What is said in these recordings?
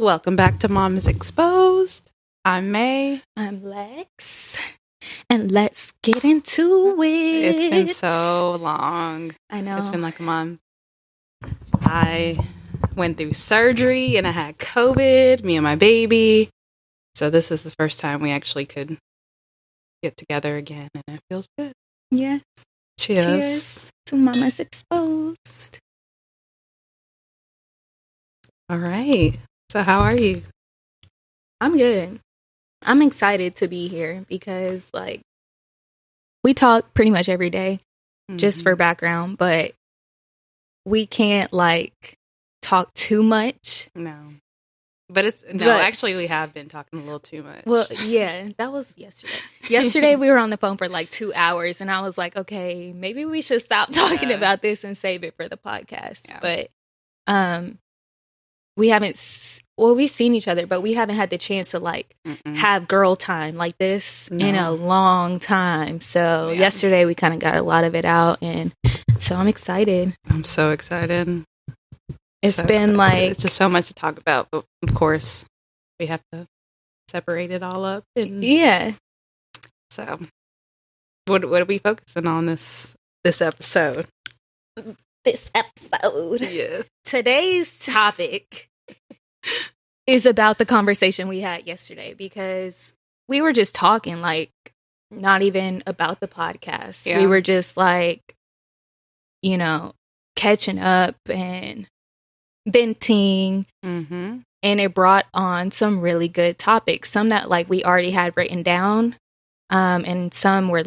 Welcome back to Mom is Exposed. I'm May. I'm Lex. And let's get into it. It's been so long. I know. It's been like a month. I went through surgery and I had COVID, me and my baby. So this is the first time we actually could get together again, and it feels good. Yes. Cheers. Cheers to Mama's Exposed. All right. So how are you? I'm good. I'm excited to be here because, we talk pretty much every day, just for background, but we can't, talk too much. No. But actually we have been talking a little too much. Well, yeah, that was yesterday. Yesterday we were on the phone for 2 hours, and I was like, okay, maybe we should stop talking about this and save it for the podcast. Yeah. But we haven't, we've seen each other, but we haven't had the chance to have girl time like this in a long time. So yesterday we kind of got a lot of it out, and so I'm excited. I'm so excited. It's been it's just so much to talk about, but of course we have to separate it all up. Yeah. So what are we focusing on this episode? Yes. Today's topic is about the conversation we had yesterday, because we were just talking, not even about the podcast. Yeah. We were just catching up and venting, and it brought on some really good topics, some that we already had written down, and some were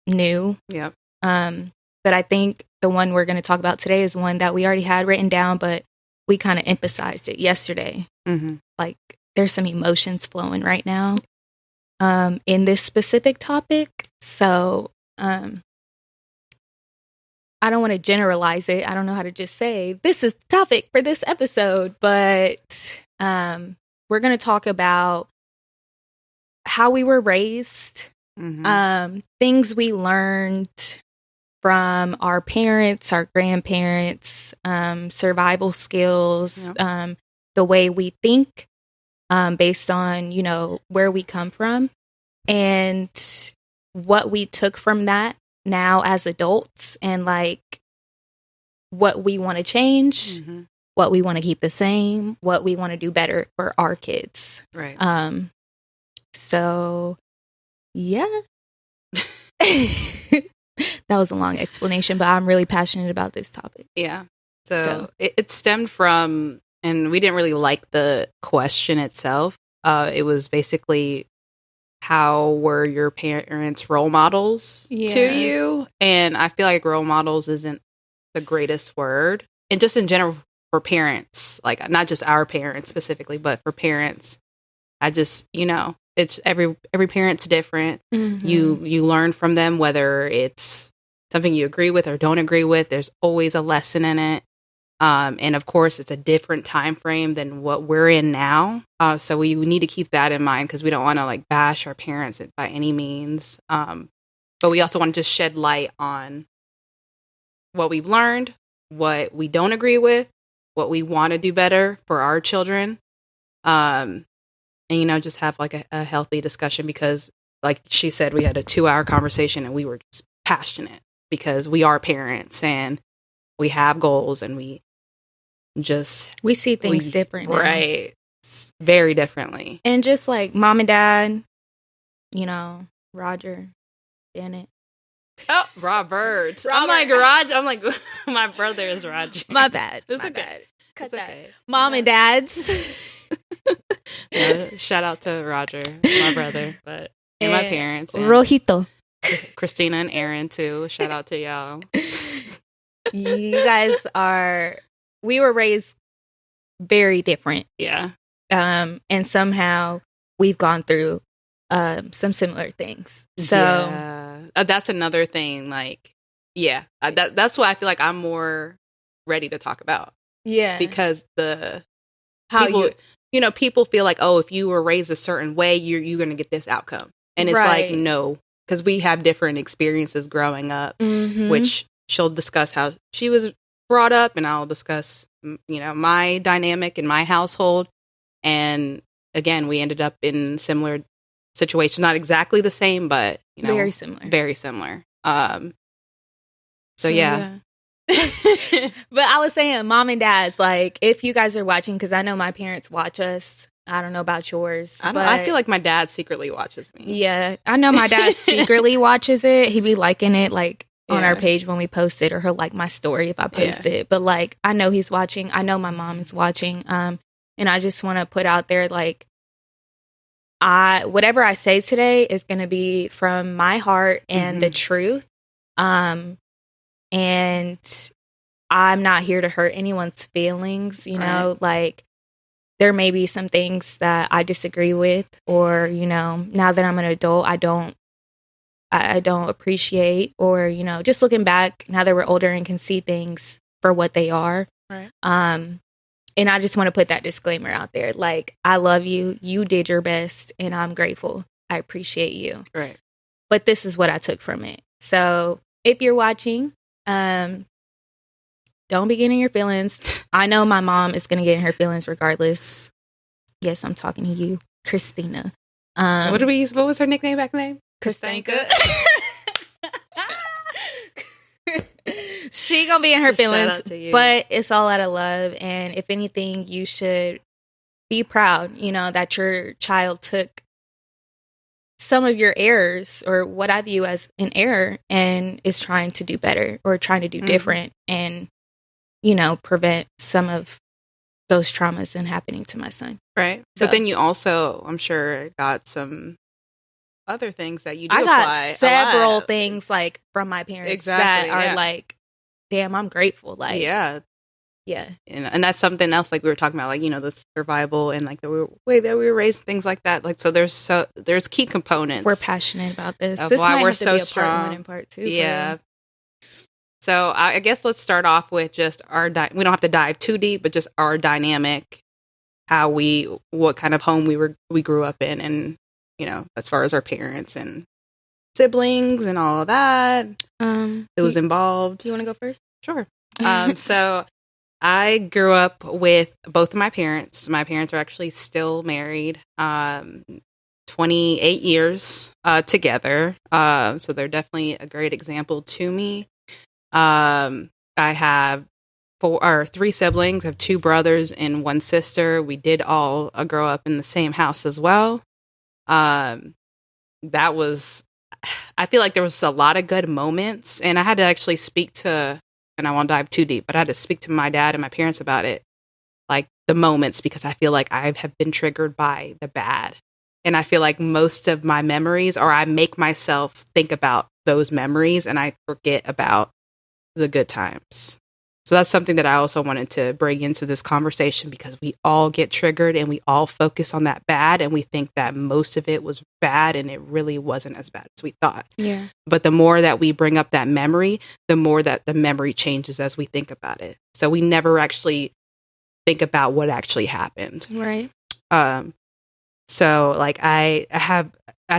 new. Yep. But I think the one we're going to talk about today is one that we already had written down, but we kind of emphasized it yesterday. There's some emotions flowing right now in this specific topic. So I don't want to generalize it. I don't know how to just say this is the topic for this episode, but we're going to talk about how we were raised, things we learned from our parents, our grandparents, survival skills, the way we think based on, where we come from, and what we took from that now as adults, and what we want to change, what we want to keep the same, what we want to do better for our kids. Right. So, yeah. That was a long explanation, but I'm really passionate about this topic. Yeah. So it stemmed from, and we didn't really like the question itself. It was basically, how were your parents role models to you? And I feel like role models isn't the greatest word. And just in general for parents, not just our parents specifically, but for parents, I just, it's every parent's different. You learn from them, whether it's something you agree with or don't agree with. There's always a lesson in it. And of course, it's a different time frame than what we're in now. So we need to keep that in mind, because we don't want to bash our parents by any means. But we also want to just shed light on what we've learned, what we don't agree with, what we want to do better for our children. And, just have a healthy discussion, because like she said, we had a 2-hour conversation and we were just passionate, because we are parents and we have goals, and we see things differently. Right. Very differently. And just mom and dad, Roger, Janet. Oh, Robert. I'm Roger. I'm my brother is Roger. My bad. It's my okay. bad. Cut it's that. Okay. Mom and dads. Shout out to Roger, my brother, and my parents. And Rojito. Christina and Aaron, too. Shout out to y'all. You guys we were raised very different. Yeah. And somehow we've gone through some similar things. So that's another thing. That's why I feel like I'm more ready to talk about. Yeah. Because people feel like, oh, if you were raised a certain way, you're going to get this outcome. And it's no, because we have different experiences growing up, which she'll discuss how she was brought up, and I'll discuss, my dynamic in my household. And again, we ended up in similar situations, not exactly the same, but very similar. Very similar. So yeah. But I was saying, mom and dad's, like, if you guys are watching, because I know my parents watch us. I don't know about yours. I feel like my dad secretly watches me. Yeah, I know my dad secretly watches it. He'd be liking it, like, on our page when we post it, or he'll like my story if I post it. But, like, I know he's watching. I know my mom is watching. And I just want to put out there, like, whatever I say today is going to be from my heart and the truth. And I'm not here to hurt anyone's feelings, you know, like, there may be some things that I disagree with, or, now that I'm an adult, I don't appreciate, or, just looking back now that we're older and can see things for what they are. Right. And I just want to put that disclaimer out there. Like, I love you. You did your best, and I'm grateful. I appreciate you. Right. But this is what I took from it. So if you're watching, don't be getting your feelings. I know my mom is going to get in her feelings regardless. Yes, I'm talking to you, Christina. What was her nickname back then? Christanka. She gonna be in her feelings, but it's all out of love. And if anything, you should be proud, that your child took some of your errors, or what I view as an error, and is trying to do better, or trying to do different, and prevent some of those traumas and happening to my son. Right. So, but then you also, I'm sure, got some other things that you do. I got several things, like, from my parents that are like, damn, I'm grateful. Like, yeah. And that's something else, like we were talking about, like, the survival and, like, the way that we were raised, things like that. Like, so there's key components. We're passionate about this. Of this why might we're have to so be a strong. Part 1 and part 2. Yeah. So I guess let's start off with just we don't have to dive too deep, but just our dynamic, what kind of home we grew up in, and, as far as our parents and siblings and all of that, it was involved. Do you want to go first? Sure. So I grew up with both of my parents. My parents are actually still married, 28 years together. So they're definitely a great example to me. I have 3 siblings. I have 2 brothers and 1 sister. We did all grow up in the same house as well. I feel like there was a lot of good moments, and I had to actually speak to, and I won't dive too deep, but I had to speak to my dad and my parents about it, like the moments, because I feel like I have been triggered by the bad. And I feel like most of my memories, or I make myself think about those memories, and I forget about the good times. So that's something that I also wanted to bring into this conversation, because we all get triggered and we all focus on that bad, and we think that most of it was bad, and it really wasn't as bad as we thought. Yeah. But the more that we bring up that memory, the more that the memory changes as we think about it. So we never actually think about what actually happened. Right. So, like, I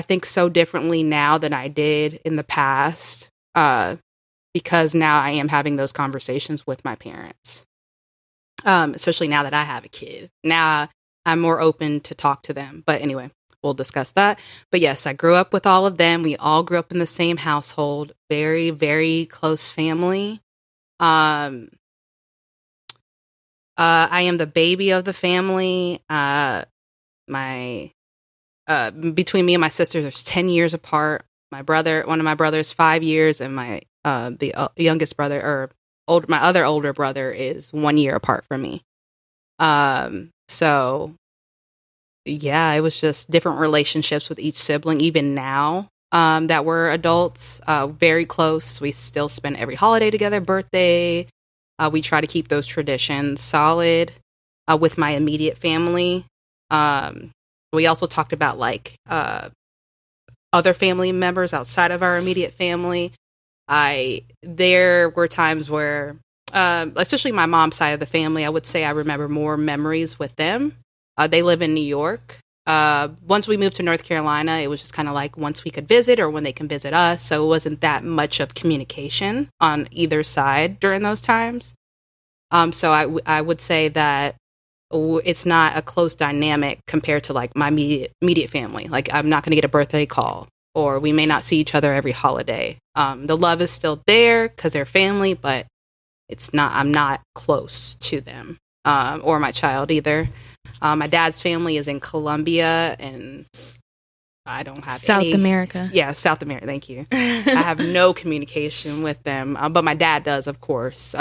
think so differently now than I did in the past, because now I am having those conversations with my parents, especially now that I have a kid. Now I'm more open to talk to them. But anyway, we'll discuss that. But yes, I grew up with all of them. We all grew up in the same household, very, very close family. I am the baby of the family. Between me and my sisters, there's 10 years apart. One of my brothers, 5 years, and my youngest brother, or my other older brother, is 1 year apart from me. So yeah, it was just different relationships with each sibling. Even now, that we're adults, very close. We still spend every holiday together, birthday. We try to keep those traditions solid with my immediate family. We also talked about, like, other family members outside of our immediate family. There were times where, especially my mom's side of the family, I would say I remember more memories with them. They live in New York. Once we moved to North Carolina, it was just kind of like once we could visit or when they can visit us. So it wasn't that much of communication on either side during those times. So I would say that it's not a close dynamic compared to like my immediate family. Like I'm not going to get a birthday call, or we may not see each other every holiday. The love is still there because they're family, but it's not. I'm not close to them or my child either. My dad's family is in Colombia, and I don't have South America. Yeah, South America. Thank you. I have no communication with them, but my dad does, of course.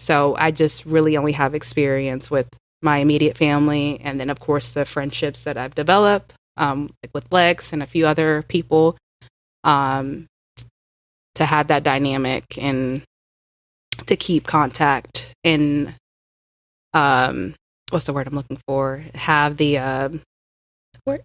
So I just really only have experience with my immediate family, and then of course the friendships that I've developed, like with Lex and a few other people, to have that dynamic and to keep contact and what's the word I'm looking for? Have the support,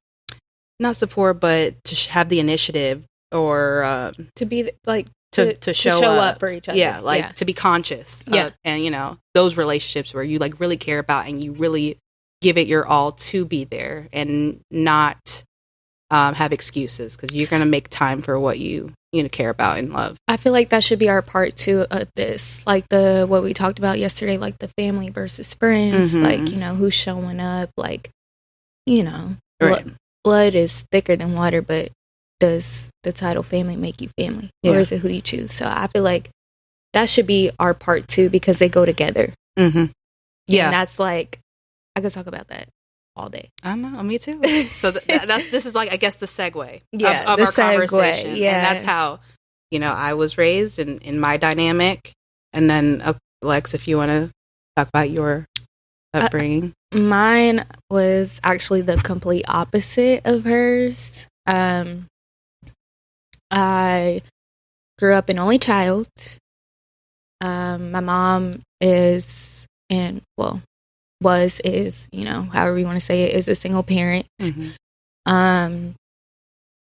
not support, but to have the initiative or to be like. To show up for each other. Yeah, like to be conscious. Yeah. And, you know, those relationships where you like really care about and you really give it your all to be there and not have excuses, because you're going to make time for what you care about and love. I feel like that should be our part 2 of this. Like what we talked about yesterday, like the family versus friends, like, you know, who's showing up, like, you know, right. Blood is thicker than water, but does the title family make you family, or is it who you choose? So I feel like that should be our part 2, because they go together. Yeah, and that's like, I could talk about that all day. I know, me too. So this is like, I guess, the segue of our segue, conversation. Yeah, and that's how, you know, I was raised in my dynamic. And then Lex, if you want to talk about your upbringing. Mine was actually the complete opposite of hers. I grew up an only child. My mom is, you know, however you want to say it, is a single parent.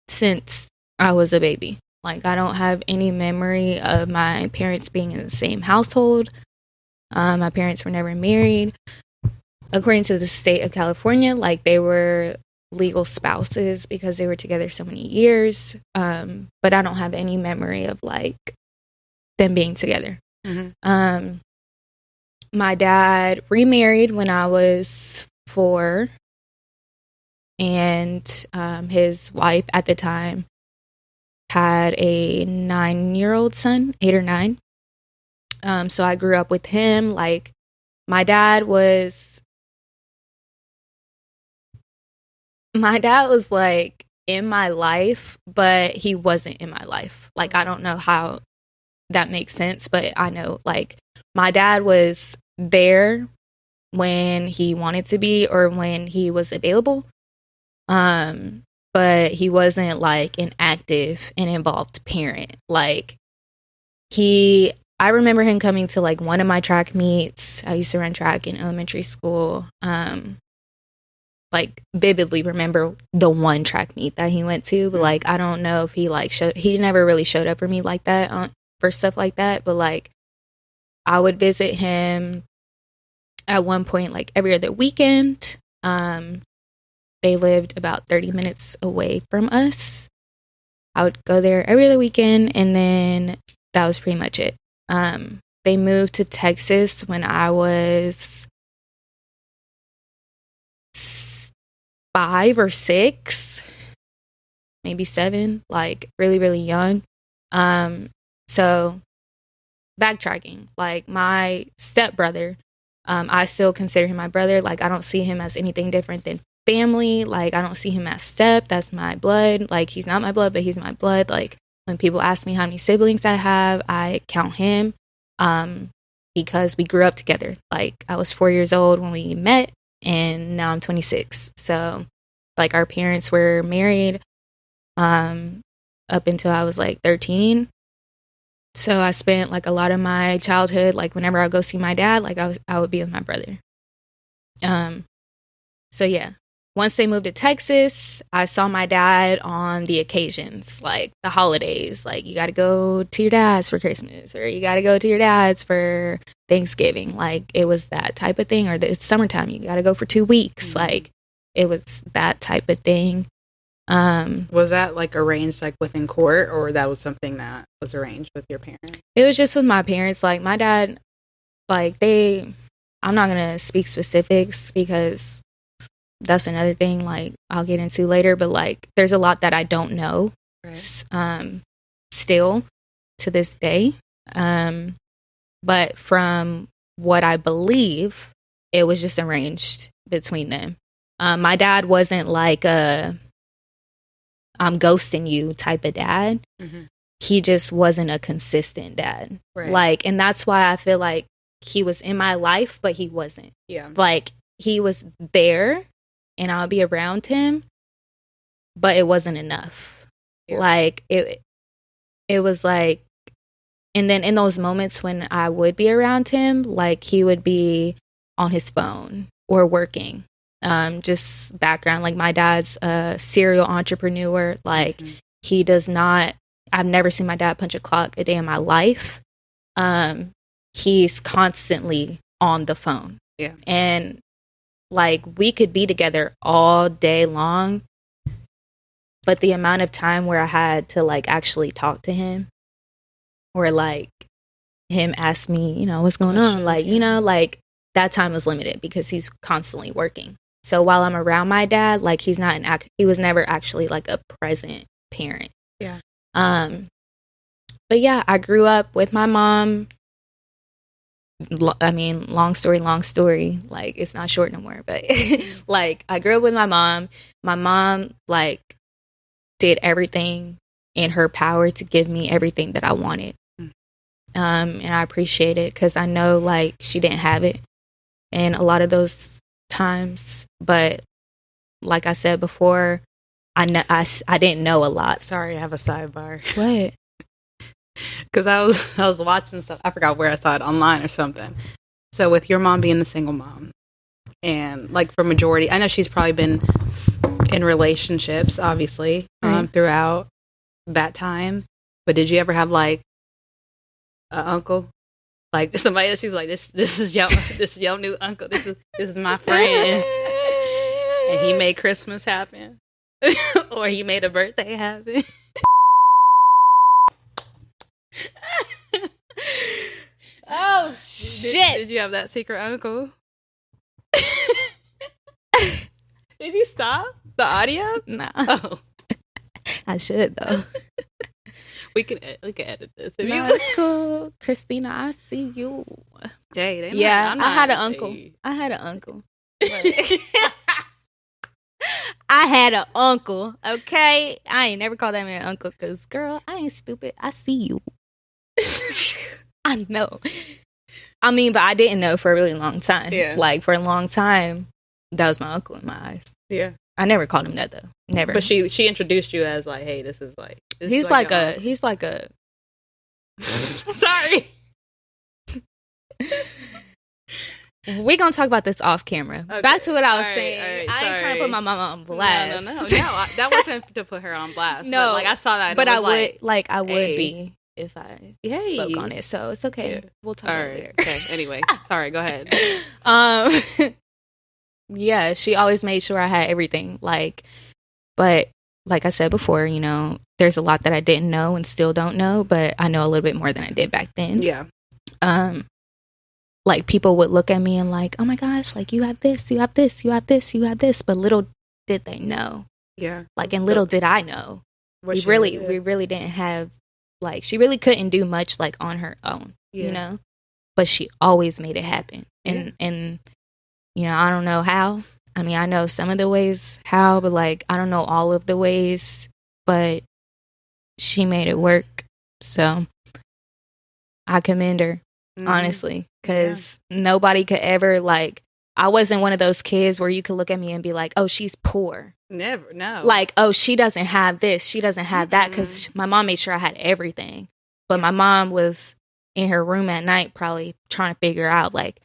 Since I was a baby. Like, I don't have any memory of my parents being in the same household. My parents were never married. According to the state of California, like, they were legal spouses because they were together so many years, but I don't have any memory of like them being together. My dad remarried when I was 4, and his wife at the time had a 9-year-old son, 8 or 9. So I grew up with him. Like, my dad was like in my life, but he wasn't in my life. Like, I don't know how that makes sense, but I know, like, my dad was there when he wanted to be or when he was available. But he wasn't like an active and involved parent. Like, I remember him coming to like one of my track meets. I used to run track in elementary school. Like, vividly remember the one track meet that he went to, but like, I don't know if he like he never really showed up for me like that for stuff like that. But like, I would visit him at one point, like every other weekend. They lived about 30 minutes away from us. I would go there every other weekend, and then that was pretty much it. They moved to Texas when I was 5 or 6, maybe 7, like really, really young. So backtracking, like my stepbrother, I still consider him my brother. Like, I don't see him as anything different than family. Like, I don't see him as step. That's my blood. Like, he's not my blood, but he's my blood. Like, when people ask me how many siblings I have, I count him, because we grew up together. Like, I was 4 years old when we met, and now I'm 26. So, like, our parents were married up until I was like 13. So I spent like a lot of my childhood, like whenever I go see my dad, like I would be with my brother. So yeah, once they moved to Texas, I saw my dad on the occasions, like the holidays. Like, you got to go to your dad's for Christmas, or you got to go to your dad's for Thanksgiving. Like, it was that type of thing. Or it's summertime, you got to go for 2 weeks. Mm-hmm. Like, it was that type of thing. Was that like arranged like within court, or that was something that was arranged with your parents? It was just with my parents. Like, my dad, like, I I'm not going to speak specifics because that's another thing, like, I'll get into later. But, like, there's a lot that I don't know still to this day. But from what I believe, it was just arranged between them. My dad wasn't like a I'm ghosting you type of dad. Mm-hmm. He just wasn't a consistent dad. Right. Like, and that's why I feel like he was in my life, but he wasn't. Yeah. Like, he was there and I'll be around him, but it wasn't enough. Yeah. Like, it was like, and then in those moments when I would be around him, like, he would be on his phone or working. Just background, like, my dad's a serial entrepreneur. Like, he does not, I've never seen my dad punch a clock a day in my life. He's constantly on the phone. Yeah. And, like, we could be together all day long, but the amount of time where I had to, like, actually talk to him or, like, him ask me, you know, what's going on? Like, you know, like, that time was limited because he's constantly working. So while I'm around my dad, like, he was never actually, like, a present parent. Yeah. But yeah, I grew up with my mom. I mean, long story. Like, it's not short no more, but like, I grew up with my mom. My mom, like, did everything in her power to give me everything that I wanted. And I appreciate it because I know, like, she didn't have it in a lot of those times. But like I said before, I didn't know a lot. Sorry, I have a sidebar. What? Because I was watching stuff. I forgot where I saw it, online or something. So with your mom being the single mom, and, like, for majority, I know she's probably been in relationships, obviously, throughout that time. But did you ever have, like, an uncle, like, somebody that she's like, this is your new uncle. This is my friend, and he made Christmas happen, or he made a birthday happen. Oh shit! Did you have that secret uncle? Did you stop the audio? Nah. Oh. I should though. We can edit this. No, it's cool. Christina, I see you. Hey, I had an uncle. Hey. I had an uncle. I had an uncle, okay? I ain't never called that man uncle because, girl, I ain't stupid. I see you. I know. I mean, but I didn't know for a really long time. Yeah. Like, for a long time, that was my uncle in my eyes. Yeah. I never called him that, though. Never. But she introduced you as, like, hey, this is he's like a sorry. We're going to talk about this off camera. Okay. Back to what I was saying. Right, I ain't trying to put my mama on blast. No, that wasn't to put her on blast. No. But, like, I saw that. But I would would be if I spoke on it. So it's okay. Yeah. We'll talk about it later. Okay. Anyway, sorry. Go ahead. Yeah, she always made sure I had everything. Like, but like I said before, you know, there's a lot that I didn't know and still don't know, but I know a little bit more than I did back then. Yeah. Like, people would look at me and, like, oh my gosh, like, you have this, you have this, you have this, you have this, but little did they know. Yeah. Like, and little did I know. We really didn't have, like, she really couldn't do much, like, on her own, you know? But she always made it happen. And, you know, I don't know how. I mean, I know some of the ways how, but, like, I don't know all of the ways, but she made it work. So I commend her, honestly, because nobody could ever, like, I wasn't one of those kids where you could look at me and be like, oh, she's poor. Never, no. Like, oh, she doesn't have this, she doesn't have that, because my mom made sure I had everything. But my mom was in her room at night probably trying to figure out, like,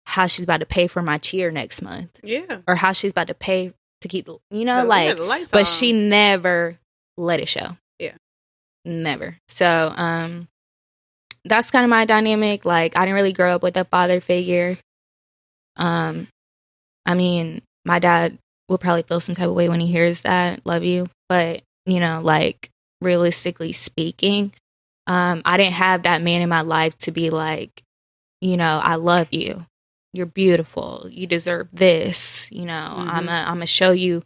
how she's about to pay for my cheer next month. Yeah. Or how she's about to pay to keep, you know, like, but she never let it show. Yeah. Never. So, that's kind of my dynamic. Like, I didn't really grow up with a father figure. I mean, my dad will probably feel some type of way when he hears that. Love you. But, you know, like, realistically speaking, I didn't have that man in my life to be like, you know, I love you. you're beautiful. You deserve this. You know, I'm going to show you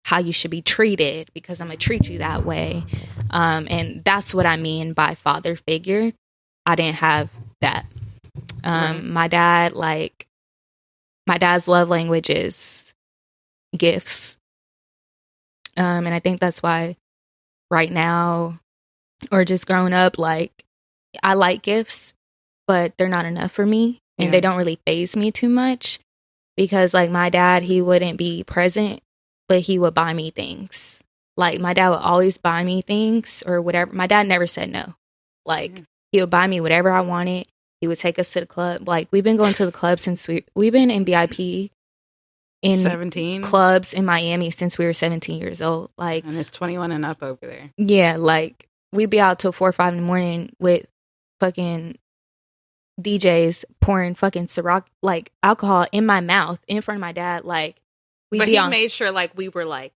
how you should be treated because I'm going to treat you that way. And that's what I mean by father figure. I didn't have that. My dad's love language is gifts. And I think that's why right now, or just growing up, like, I like gifts, but they're not enough for me. And they don't really faze me too much because, like, my dad, he wouldn't be present, but he would buy me things. Like, my dad would always buy me things or whatever. My dad never said no. Like, he would buy me whatever I wanted. He would take us to the club. Like, we've been going to the club since we've been in VIP in 17 clubs in Miami since we were 17 years old. Like, and it's 21 and up over there. Yeah, like, we'd be out till 4 or 5 in the morning with fucking DJs pouring fucking Ciroc, like, alcohol in my mouth in front of my dad. Like, but he made sure, like, we were, like,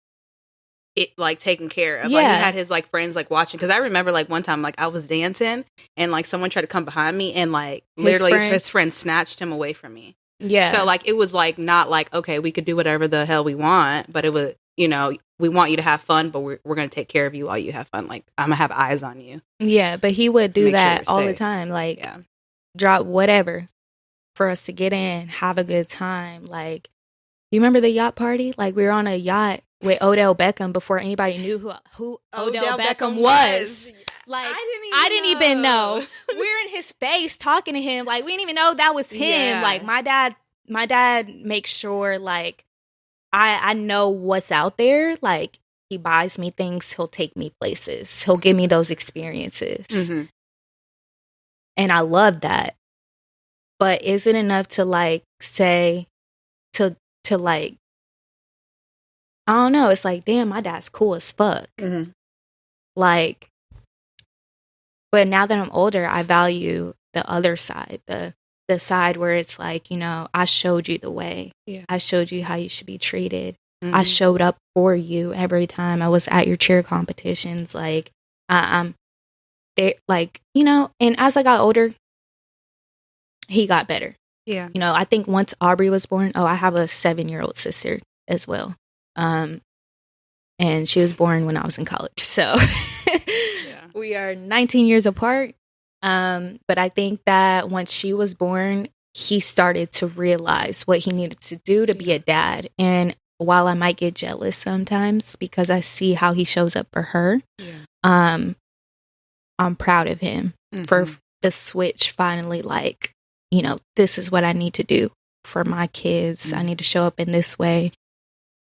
it, like, taken care of. Yeah. Like, he had his, like, friends, like, watching. Because I remember, like, one time, like, I was dancing and, like, someone tried to come behind me and, like, literally his friend snatched him away from me. Yeah. So, like, it was, like, not like, okay, we could do whatever the hell we want, but it was, you know, we want you to have fun, but we're going to take care of you while you have fun. Like, I'm going to have eyes on you. Yeah, but he would do that all the time. Like, drop whatever for us to get in, have a good time. Like, you remember the yacht party? Like, we were on a yacht with Odell Beckham before anybody knew who Odell Beckham was. Like, I didn't even know. We're in his face talking to him. Like, we didn't even know that was him. Yeah. Like, my dad makes sure, like, I know what's out there. Like, he buys me things. He'll take me places. He'll give me those experiences. Mm-hmm. And I love that. But is it enough to, like, say, to like, I don't know. It's like, damn, my dad's cool as fuck. Mm-hmm. Like, but now that I'm older, I value the other side, the side where it's like, you know, I showed you the way. Yeah. I showed you how you should be treated. Mm-hmm. I showed up for you every time I was at your cheer competitions. Like, they, like, you know, and as I got older, he got better. Yeah. You know, I think once Aubrey was born, I have a 7-year-old sister as well. And she was born when I was in college. So we are 19 years apart. But I think that once she was born, he started to realize what he needed to do to be a dad. And while I might get jealous sometimes because I see how he shows up for her, I'm proud of him for the switch finally, like, you know, this is what I need to do for my kids. I need to show up in this way,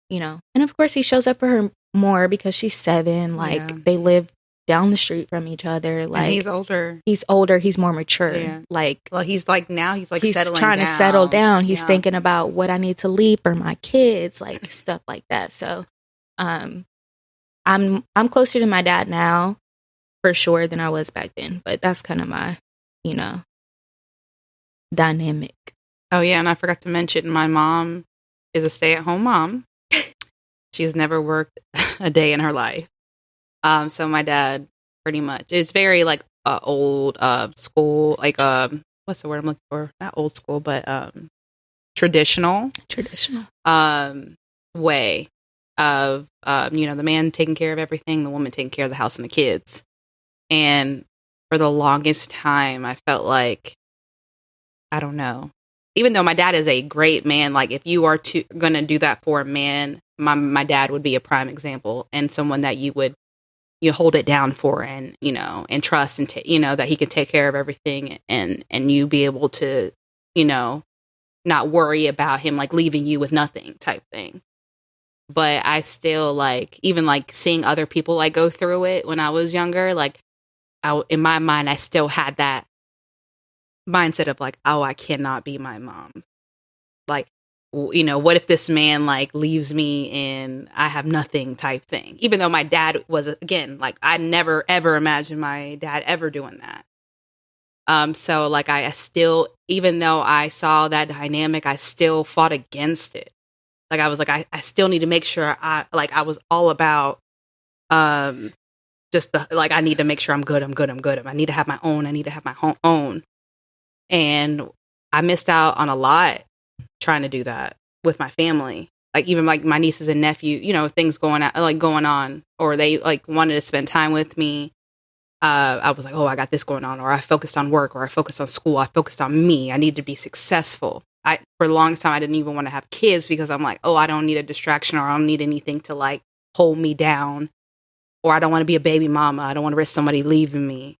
you know. And of course he shows up for her more because she's 7. Like, they live down the street from each other. Like, and he's older. He's more mature. Yeah. Like, well, he's like settling trying down. To settle down. He's thinking about what I need to leave for my kids, like stuff like that. So, I'm closer to my dad now, for sure, than I was back then. But that's kind of my, you know, dynamic. Oh yeah, and I forgot to mention, my mom is a stay-at-home mom. She's never worked a day in her life. So my dad pretty much is very, like, old school, like, what's the word I'm looking for? Not old school, but traditional way of, you know, the man taking care of everything, the woman taking care of the house and the kids. And for the longest time, I felt like, I don't know, even though my dad is a great man, like, if you are going to do that for a man, my dad would be a prime example, and someone that you hold it down for, and, you know, and trust, and you know, that he can take care of everything, and you be able to, you know, not worry about him, like, leaving you with nothing type thing. But I still, like, even, like, seeing other people, like, go through it when I was younger, like, in my mind, I still had that mindset of, like, oh, I cannot be my mom. Like, you know, what if this man, like, leaves me and I have nothing type thing? Even though my dad was, again, like, I never, ever imagined my dad ever doing that. So, like, I still, even though I saw that dynamic, I still fought against it. Like, I was like, I still need to make sure I was all about, just like, I need to make sure I'm good. I need to have my own. I need to have my own. And I missed out on a lot trying to do that with my family. Like even like my nieces and nephew, you know, things going on, or they like wanted to spend time with me. I was like, oh, I got this going on, or I focused on work, or I focused on school, I focused on me. I need to be successful. For the longest time, I didn't even want to have kids because I'm like, oh, I don't need a distraction, or I don't need anything to like hold me down, or I don't want to be a baby mama. I don't want to risk somebody leaving me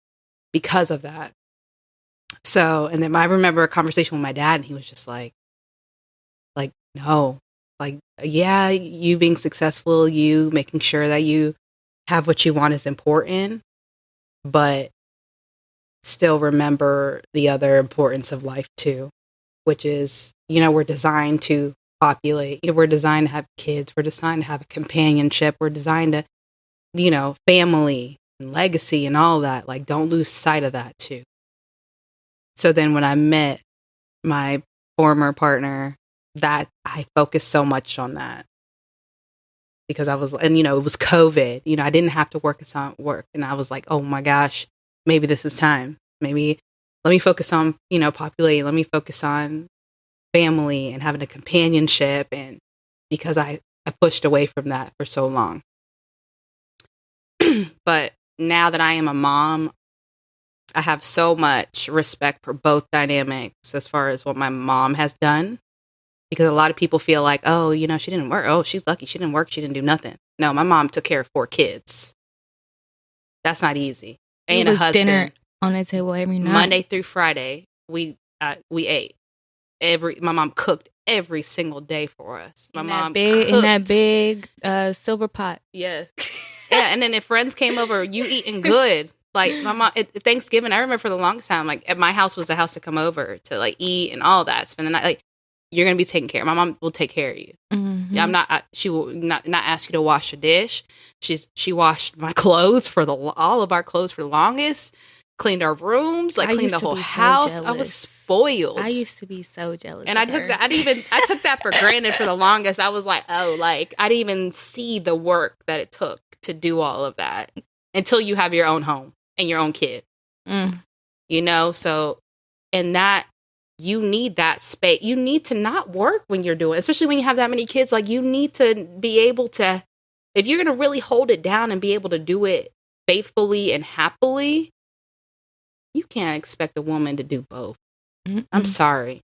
because of that. So, and then I remember a conversation with my dad, and he was just like, no, like, yeah, you being successful, you making sure that you have what you want is important, but still remember the other importance of life too, which is, you know, we're designed to populate, you know, we're designed to have kids, we're designed to have a companionship, we're designed to, you know, family and legacy and all that. Like, don't lose sight of that too. So then when I met my former partner, that I focused so much on that because I was, and you know, it was COVID, you know, I didn't have to work and I was like, oh my gosh, maybe this is time. Maybe let me focus on, you know, populating, let me focus on family and having a companionship. And because I pushed away from that for so long. But now that I am a mom, I have so much respect for both dynamics as far as what my mom has done. Because a lot of people feel like, oh, you know, she didn't work. Oh, she's lucky. She didn't work. She didn't do nothing. No, my mom took care of 4 kids. That's not easy. And a husband. Dinner on the table every night. Monday through Friday, we ate. My mom cooked every single day for us. My mom cooked. In that big silver pot. Yeah. Yeah, and then if friends came over, you eating good. Like my mom, at Thanksgiving, I remember for the longest time, like at my house was the house to come over to like eat and all that. Spend the night. Like, you're gonna be taken care of. My mom will take care of you. Mm-hmm. Yeah, she will not ask you to wash a dish. She washed my clothes all of our clothes for the longest. Cleaned our rooms, like cleaned the whole house. I was spoiled. I used to be so jealous. And I took that for granted for the longest. I was like, oh, like I didn't even see the work that it took to do all of that until you have your own home and your own kid. You know, so and that. You need that space. You need to not work when you're doing, especially when you have that many kids. Like you need to be able to, if you're going to really hold it down and be able to do it faithfully and happily, you can't expect a woman to do both. Mm-hmm. I'm sorry.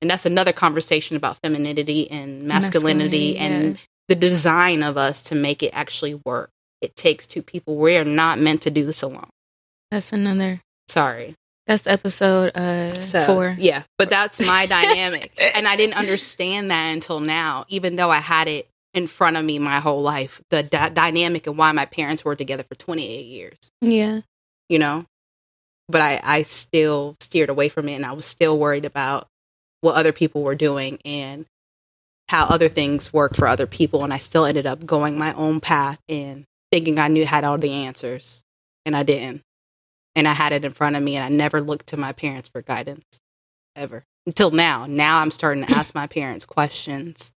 And that's another conversation about femininity and masculinity and the design of us to make it actually work. It takes 2 people. We are not meant to do this alone. That's another. Sorry. That's episode 4. Yeah, but that's my dynamic. And I didn't understand that until now, even though I had it in front of me my whole life. The dynamic and why my parents were together for 28 years. Yeah. You know? But I still steered away from it, and I was still worried about what other people were doing and how other things worked for other people. And I still ended up going my own path and thinking I had all the answers. And I didn't. And I had it in front of me, and I never looked to my parents for guidance, ever. Until now. Now I'm starting to ask my parents questions,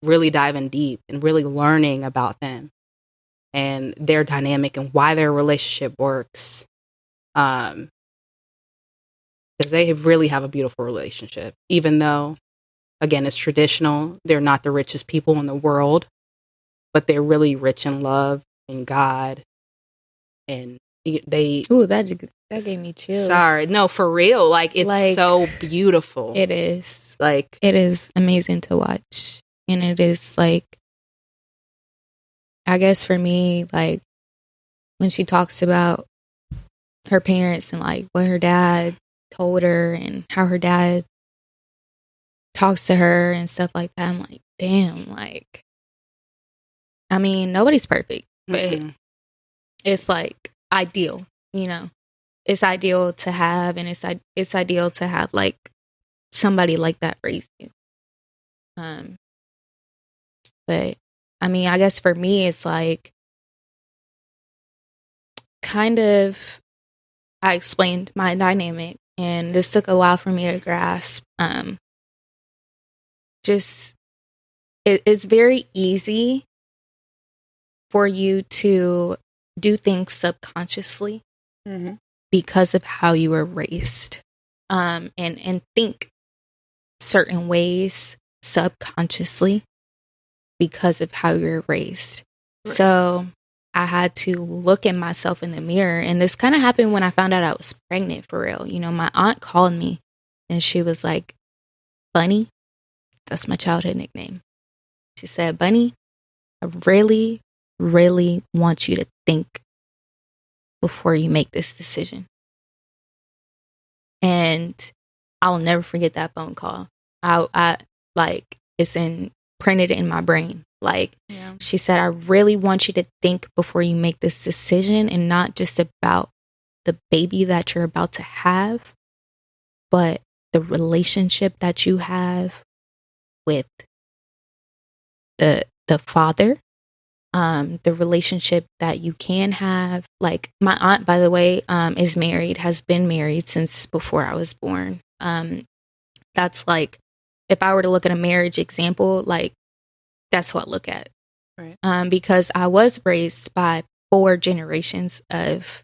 really diving deep and really learning about them and their dynamic and why their relationship works. Because they really have a beautiful relationship, even though, again, it's traditional. They're not the richest people in the world, but they're really rich in love and God and that gave me chills. Sorry, no, for real. Like it's so beautiful. It is. Like it is amazing to watch, and it is like, I guess for me, like when she talks about her parents and like what her dad told her and how her dad talks to her and stuff like that, I'm like, damn. Like, I mean, nobody's perfect, but it's like ideal, you know. It's ideal to have, and it's ideal to have like somebody like that raise you. But I mean, I guess for me, it's like kind of, I explained my dynamic, and this took a while for me to grasp. Just it's very easy for you to do things subconsciously because of how you were raised, and think certain ways subconsciously because of how you're raised. Right. So I had to look at myself in the mirror. And this kind of happened when I found out I was pregnant for real. You know, my aunt called me and she was like, Bunny, that's my childhood nickname. She said, Bunny, I really, really want you to think before you make this decision. And I'll never forget that phone call. I like, it's printed in my brain. Like, yeah. She said, I really want you to think before you make this decision, and not just about the baby that you're about to have, but the relationship that you have with the father, the relationship that you can have. Like, my aunt, by the way, is married, has been married since before I was born. That's like, if I were to look at a marriage example, like, that's what I look at. Right. Because I was raised by 4 generations of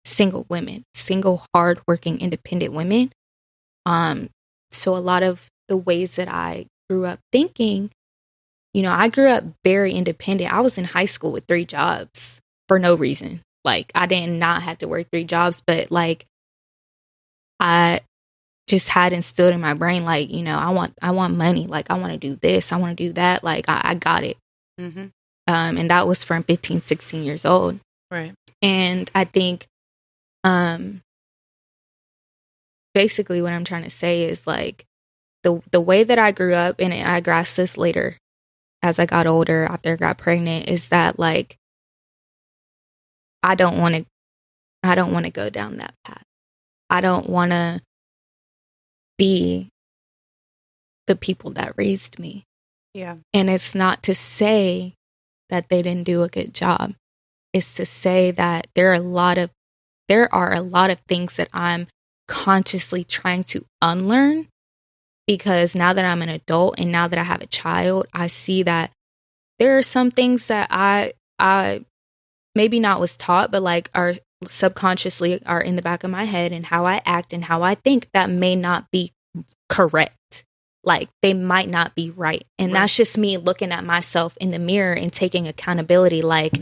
single women, single, hardworking, independent women. So a lot of the ways that I grew up thinking, you know, I grew up very independent. I was in high school with 3 jobs for no reason. Like, I did not have to work 3 jobs, but like, I just had instilled in my brain, like, you know, I want money. Like, I want to do this. I want to do that. Like, I got it. Mm-hmm. And that was from 15, 16 years old. Right. And I think, basically what I'm trying to say is like the way that I grew up, and I grasped this later as I got older, after I got pregnant, is that like, I don't want to go down that path. I don't want to be the people that raised me. Yeah. And it's not to say that they didn't do a good job. It's to say that there are a lot of things that I'm consciously trying to unlearn, because now that I'm an adult and now that I have a child, I see that there are some things that I maybe not was taught, but like are subconsciously are in the back of my head, and how I act and how I think that may not be correct. Like, they might not be right. And right. That's just me looking at myself in the mirror and taking accountability. Like,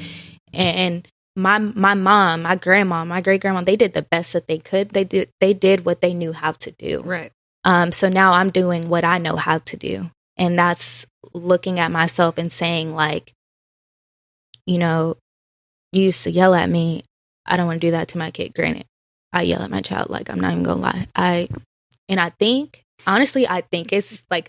and my mom, my grandma, my great grandma, they did the best that they could. They did what they knew how to do. Right. So now I'm doing what I know how to do. And that's looking at myself and saying, like, you know, you used to yell at me. I don't want to do that to my kid. Granted, I yell at my child. Like, I'm not even gonna lie. I think it's like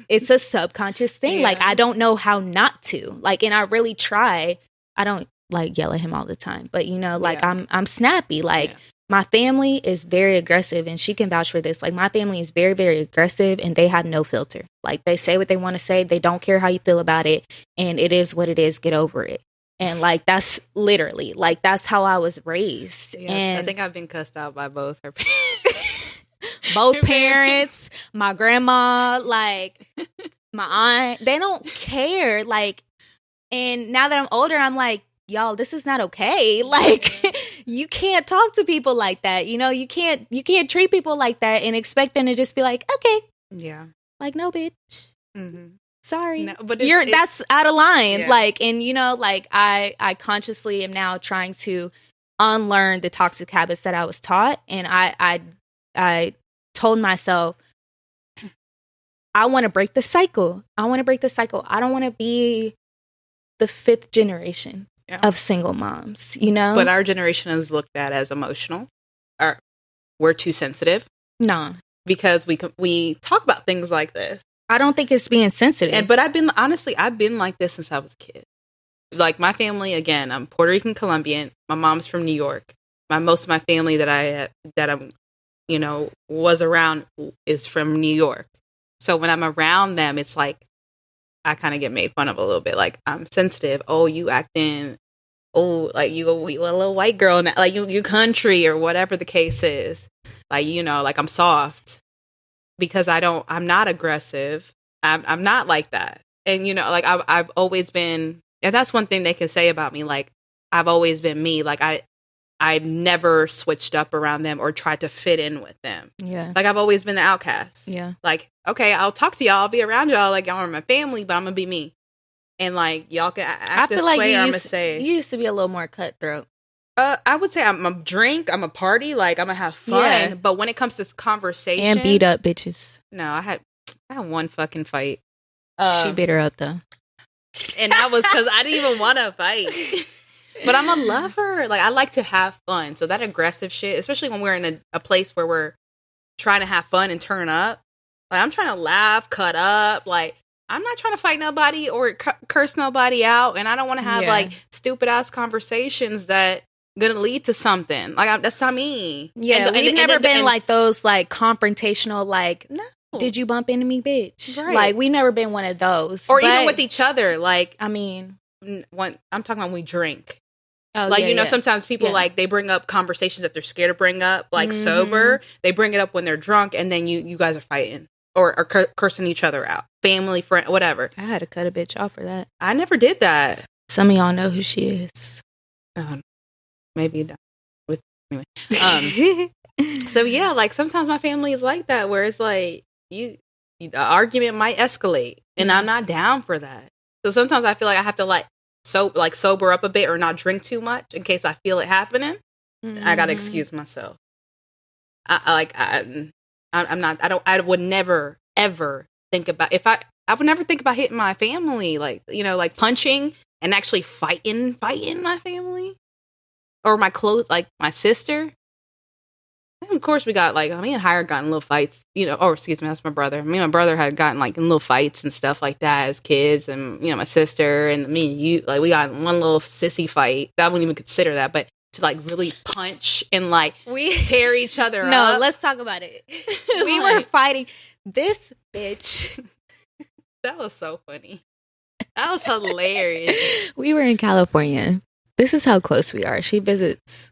it's a subconscious thing. Yeah. Like, I don't know how not to. Like, and I really try. I don't like yell at him all the time, but you know, like, yeah. I'm snappy. Like, yeah. My family is very aggressive, and she can vouch for this. Like, my family is very, very aggressive, and they had no filter. Like, they say what they want to say. They don't care how you feel about it, and it is what it is. Get over it. And like, that's literally like, that's how I was raised. Yeah, and I think I've been cussed out by both her parents. Both parents, my grandma, like my aunt, they don't care. Like, and now that I'm older, I'm like, y'all, this is not okay. Like, you can't talk to people like that. You know, you can't treat people like that and expect them to just be like, okay. Yeah. Like, no, bitch. Mm-hmm. Sorry. No, but that's out of line. Yeah. Like, and you know, like, I consciously am now trying to unlearn the toxic habits that I was taught. And I told myself, I want to break the cycle. I don't want to be the 5th generation of single moms, you know? But our generation is looked at as emotional. We're too sensitive. No. Because we talk about things like this. I don't think it's being sensitive. But I've been like this since I was a kid. Like, my family, again, I'm Puerto Rican Colombian. My mom's from New York. Most of my family that I'm, you know, was around is from New York. So when I'm around them, it's like, I kind of get made fun of a little bit. Like, I'm sensitive. Oh, you acting, like you a little white girl now, like you country, or whatever the case is. Like, you know, like, I'm soft because I'm not aggressive. I'm not like that. And, you know, like, I've always been, and that's one thing they can say about me. Like, I've always been me. Like, I've never switched up around them or tried to fit in with them. Yeah. Like, I've always been the outcast. Yeah. Like, okay, I'll talk to y'all. I'll be around y'all. Like, y'all are my family, but I'm going to be me. And, like, y'all can act this way, or I'm going to say. You used to be a little more cutthroat. I would say I'm a drink. I'm a party. Like, I'm going to have fun. Yeah. But when it comes to conversation. And beat up bitches. No, I had one fucking fight. She beat her up, though. And that was because I didn't even want to fight. But I'm a lover. Like, I like to have fun. So that aggressive shit, especially when we're in a place where we're trying to have fun and turn up. Like, I'm trying to laugh, cut up. Like, I'm not trying to fight nobody or curse nobody out. And I don't want to have, like, stupid-ass conversations that going to lead to something. Like, that's not me. Yeah, we've never been, like, those, like, confrontational, like, no. Did you bump into me, bitch? Right. Like, we've never been one of those. Or even with each other. Like, I mean. I'm talking about when we drink. Oh, like, sometimes people, like, they bring up conversations that they're scared to bring up, like, sober. They bring it up when they're drunk, and then you guys are fighting or cursing each other out. Family, friend, whatever. I had to cut a bitch off for that. I never did that. Some of y'all know who she is. Maybe you don't. Anyway. So, yeah, like, sometimes my family is like that, where it's like, the argument might escalate, and I'm not down for that. So sometimes I feel like I have to, like, sober up a bit or not drink too much in case I feel it happening. I gotta excuse myself. I would never ever think about I would never think about hitting my family, like, like punching and actually fighting my family or my like my sister. And of course we got, like, me and Hire got in little fights, or excuse me, that's my brother. Me and my brother had gotten, like, in little fights and stuff like that as kids, and my sister and me and you, like, we got in one little sissy fight. I wouldn't even consider that, but to, like, really punch and, like, we tear each other up. No, let's talk about it. We were fighting this bitch. That was so funny. That was hilarious. We were in California. This is how close we are. She visits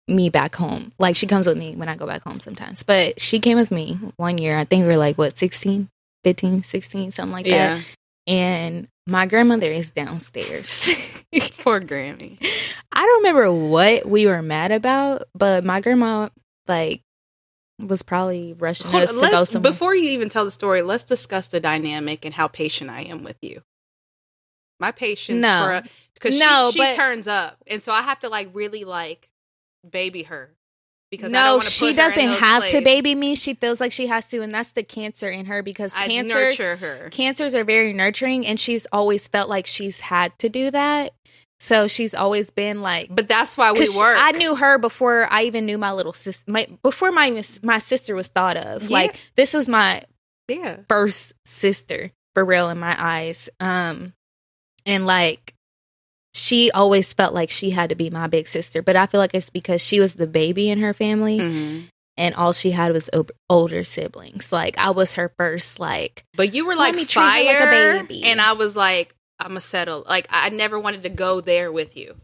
me back home. Like, she comes with me when I go back home sometimes. But she came with me one year. I think we were like, 16, 15, 16, something like that. And my grandmother is downstairs. Poor Granny. I don't remember what we were mad about, but my grandma, like, was probably rushing us to go somewhere. Before you even tell the story, let's discuss the dynamic and how patient I am with you. My patience because she turns up. And so I have to, like, really, like, baby her, because I don't want to put her in those doesn't have places. to baby me. She feels like she has to, and that's the cancer in her, because nurture her. Cancers are very nurturing, and she's always felt like she's had to do that. So she's always been like, but that's why we work. I knew her before I even knew my little sister. Before my sister was thought of. Yeah. Like, this was my first sister for real in my eyes. And, like, she always felt like she had to be my big sister. But I feel like it's because she was the baby in her family. Mm-hmm. And all she had was older siblings. Like, I was her first, like... But you were, like, fire, like a baby. And I was like, I'm going to settle. Like, I never wanted to go there with you.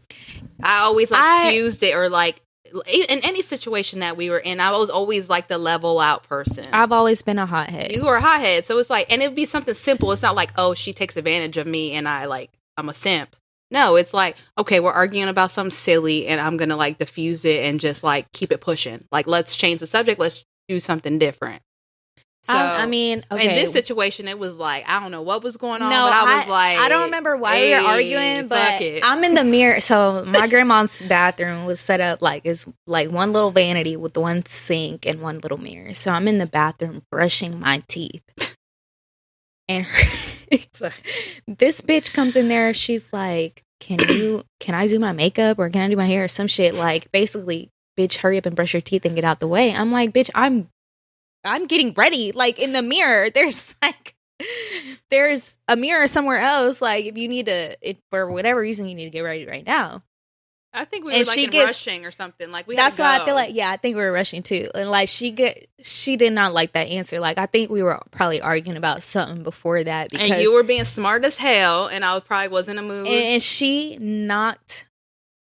I always, like, fused it, or, like... In any situation that we were in, I was always, like, the level out person. I've always been a hothead. You were a hothead. So it's like... And it'd be something simple. It's not like, oh, she takes advantage of me and I'm a simp. No, it's like, okay, we're arguing about something silly, and I'm going to, like, diffuse it and just, like, keep it pushing. Like, let's change the subject. Let's do something different. So, I mean, okay. In this situation, it was like, I don't know what was going on, but I was like... I don't remember why we were arguing, but I'm in the mirror. So, my grandma's bathroom was set up, like, it's, like, one little vanity with one sink and one little mirror. So, I'm in the bathroom brushing my teeth. And this bitch comes in there. She's like, can I do my makeup, or can I do my hair, or some shit? Like, basically, bitch, hurry up and brush your teeth and get out the way. I'm like, bitch, I'm getting ready. Like, in the mirror, there's a mirror somewhere else. Like, if you need for whatever reason, you need to get ready right now. I think we were, like, rushing or something. Like, we that's had to go. Why I feel like, I think we were rushing too. And, like, she did not like that answer. Like, I think we were probably arguing about something before that. Because, and you were being smart as hell, and I probably was in a mood. And she knocked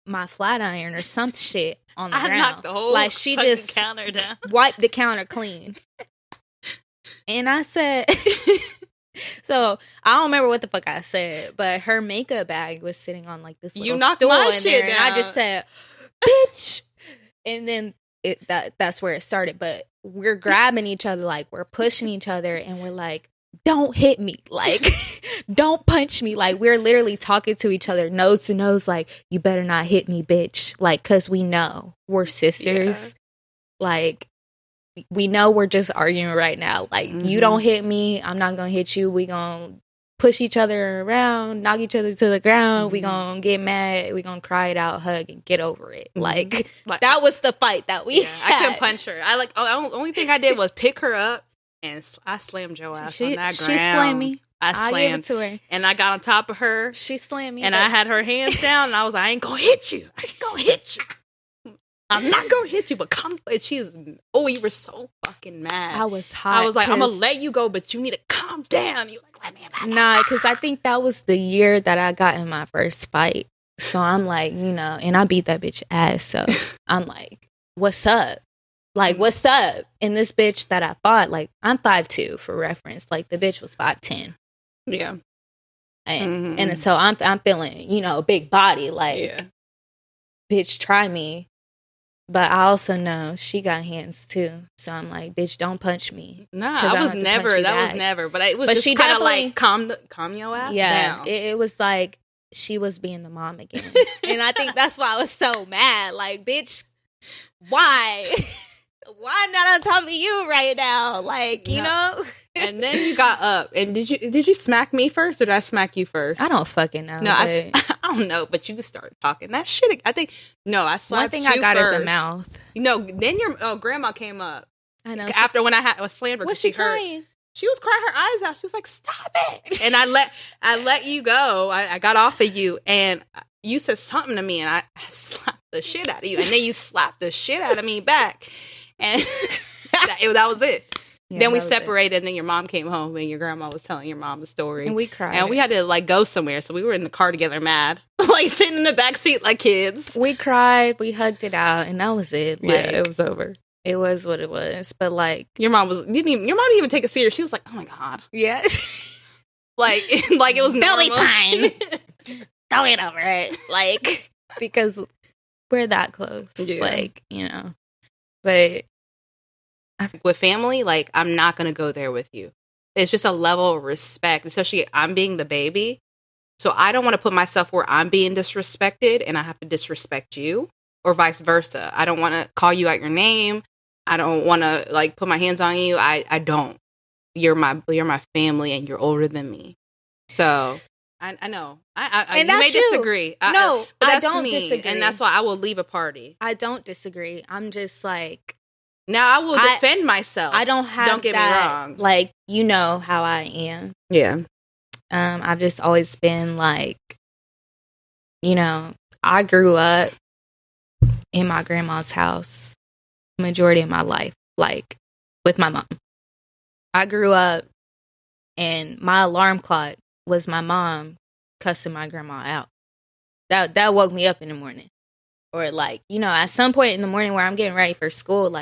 my flat iron or some shit on the ground. I knocked the whole she just counter down. Wiped the counter clean. And I said... So, I don't remember what the fuck I said, but her makeup bag was sitting on, like, this little stool in there, and I just said, bitch. And then that's where it started. But we're grabbing each other, like we're pushing each other, and we're like, don't hit me, like don't punch me. Like we're literally talking to each other nose to nose, like, you better not hit me, bitch. Like, because we know we're sisters. Like, we know we're just arguing right now. Like, you don't hit me, I'm not gonna hit you. We gonna push each other around, knock each other to the ground. We gonna get mad. We gonna cry it out, hug, and get over it. Like that was the fight that we had. I couldn't punch her. The only thing I did was pick her up, and I slammed your ass on that ground. She slammed me. I gave it to her. And I got on top of her. She slammed me. And I had her hands down, and I was like, I ain't gonna hit you. I ain't gonna hit you. I'm not gonna hit you, but come. You were so fucking mad. I was hot. I was like, I'm gonna let you go, but you need to calm down. You like, let me back. Nah, because I think that was the year that I got in my first fight. So I'm like, and I beat that bitch ass. So I'm like, what's up? Like, what's up? And this bitch that I fought, like, I'm 5'2" for reference. Like, the bitch was 5'10". Yeah. And so I'm feeling, big body. Like, bitch, try me. But I also know she got hands too. So I'm like, bitch, don't punch me. Nah, that was never. But it was just kind of like, calm your ass down. It was like she was being the mom again. And I think that's why I was so mad. Like, bitch, why? Why not on top of you right now? Like, you know? And then you got up. And did you smack me first, or did I smack you first? I don't fucking know. No, I don't know, but you started talking that shit. I think, no, I slapped you first. One thing I got is a mouth. Then your grandma came up. I know. After when I was slammed her. Was she crying? She was crying her eyes out. She was like, stop it. And I let you go. I got off of you, and you said something to me, and I slapped the shit out of you. And then you slapped the shit out of me back. And that was it. Yeah, then we separated, and then your mom came home, and your grandma was telling your mom the story. And we cried. And we had to, go somewhere, so we were in the car together mad. Sitting in the back seat like kids. We cried, we hugged it out, and that was it. It was over. It was what it was. But, your mom didn't even take it serious. She was like, oh, my God. Yeah. It was normal. They'll be fine. They'll get over it. Because we're that close. Yeah. But with family, I'm not going to go there with you. It's just a level of respect, especially I'm being the baby. So I don't want to put myself where I'm being disrespected and I have to disrespect you, or vice versa. I don't want to call you out your name. I don't want to put my hands on you. I don't. You're my family, and you're older than me. So I know. You may disagree. I don't disagree. And that's why I will leave a party. I don't disagree. I'm just now I will defend myself. I don't get me wrong. You know how I am. Yeah. I've just always been I grew up in my grandma's house majority of my life, with my mom. I grew up and my alarm clock was my mom cussing my grandma out. That woke me up in the morning. Or at some point in the morning where I'm getting ready for school,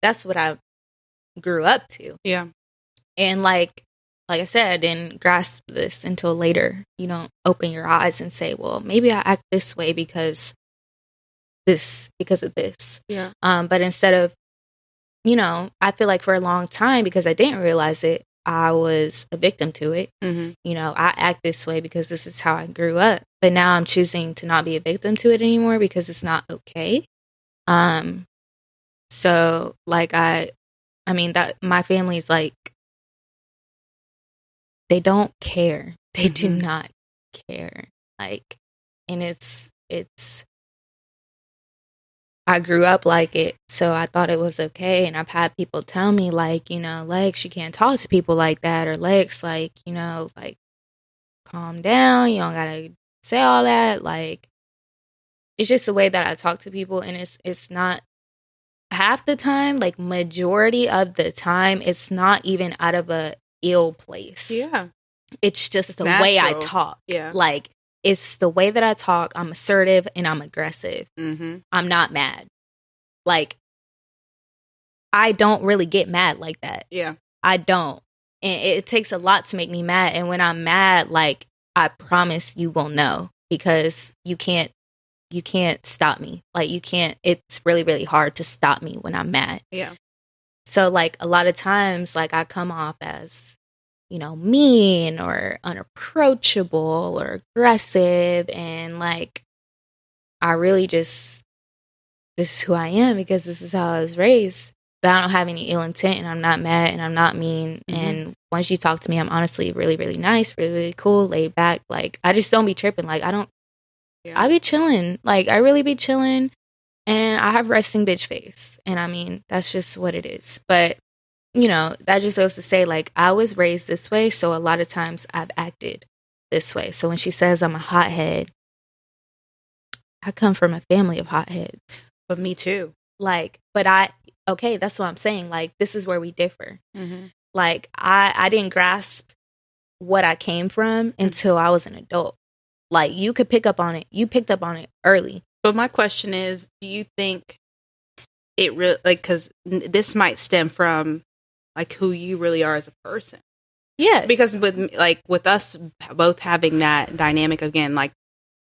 that's what I grew up to. Yeah. And like I said, I didn't grasp this until later. You don't open your eyes and say, well, maybe I act this way because of this. Yeah. But instead of, I feel like for a long time, because I didn't realize it, I was a victim to it. Mm-hmm. I act this way because this is how I grew up. But now I'm choosing to not be a victim to it anymore because it's not okay. So that my family's they don't care. They do not care. And it's I grew up like it, so I thought it was okay. And I've had people tell me Lex, you can't talk to people like that, or Lex, calm down. You don't gotta say all that. It's just the way that I talk to people, and it's not half the time, majority of the time, it's not even out of a ill place. Yeah. It's just the way I talk. Yeah. It's the way that I talk. I'm assertive and I'm aggressive. Mm-hmm. I'm not mad. I don't really get mad like that. Yeah. I don't. And it takes a lot to make me mad. And when I'm mad, I promise you will know, because you can't you can't stop me. Like, you can't, it's really, really hard to stop me when I'm mad. Yeah. So, like, a lot of times, like, I come off as, you know, mean or unapproachable or aggressive. And, like, I really just, this is who I am because this is how I was raised. But I don't have any ill intent, and I'm not mad, and I'm not mean. Mm-hmm. And once you talk to me, I'm honestly really, really nice, really, really cool, laid back. Like, I just don't be tripping. Like, I be chilling. Like, I really be chilling. And I have resting bitch face. And I mean, that's just what it is. But, you know, that just goes to say, like, I was raised this way. So a lot of times I've acted this way. So when she says I'm a hothead, I come from a family of hotheads. But me too. Like, but okay, that's what I'm saying. Like, this is where we differ. Mm-hmm. Like, I didn't grasp what I came from until I was an adult. Like, you could pick up on it. You picked up on it early. But my question is, do you think it really, like, because this might stem from, like, who you really are as a person? Yeah. Because with us both having that dynamic, again, like,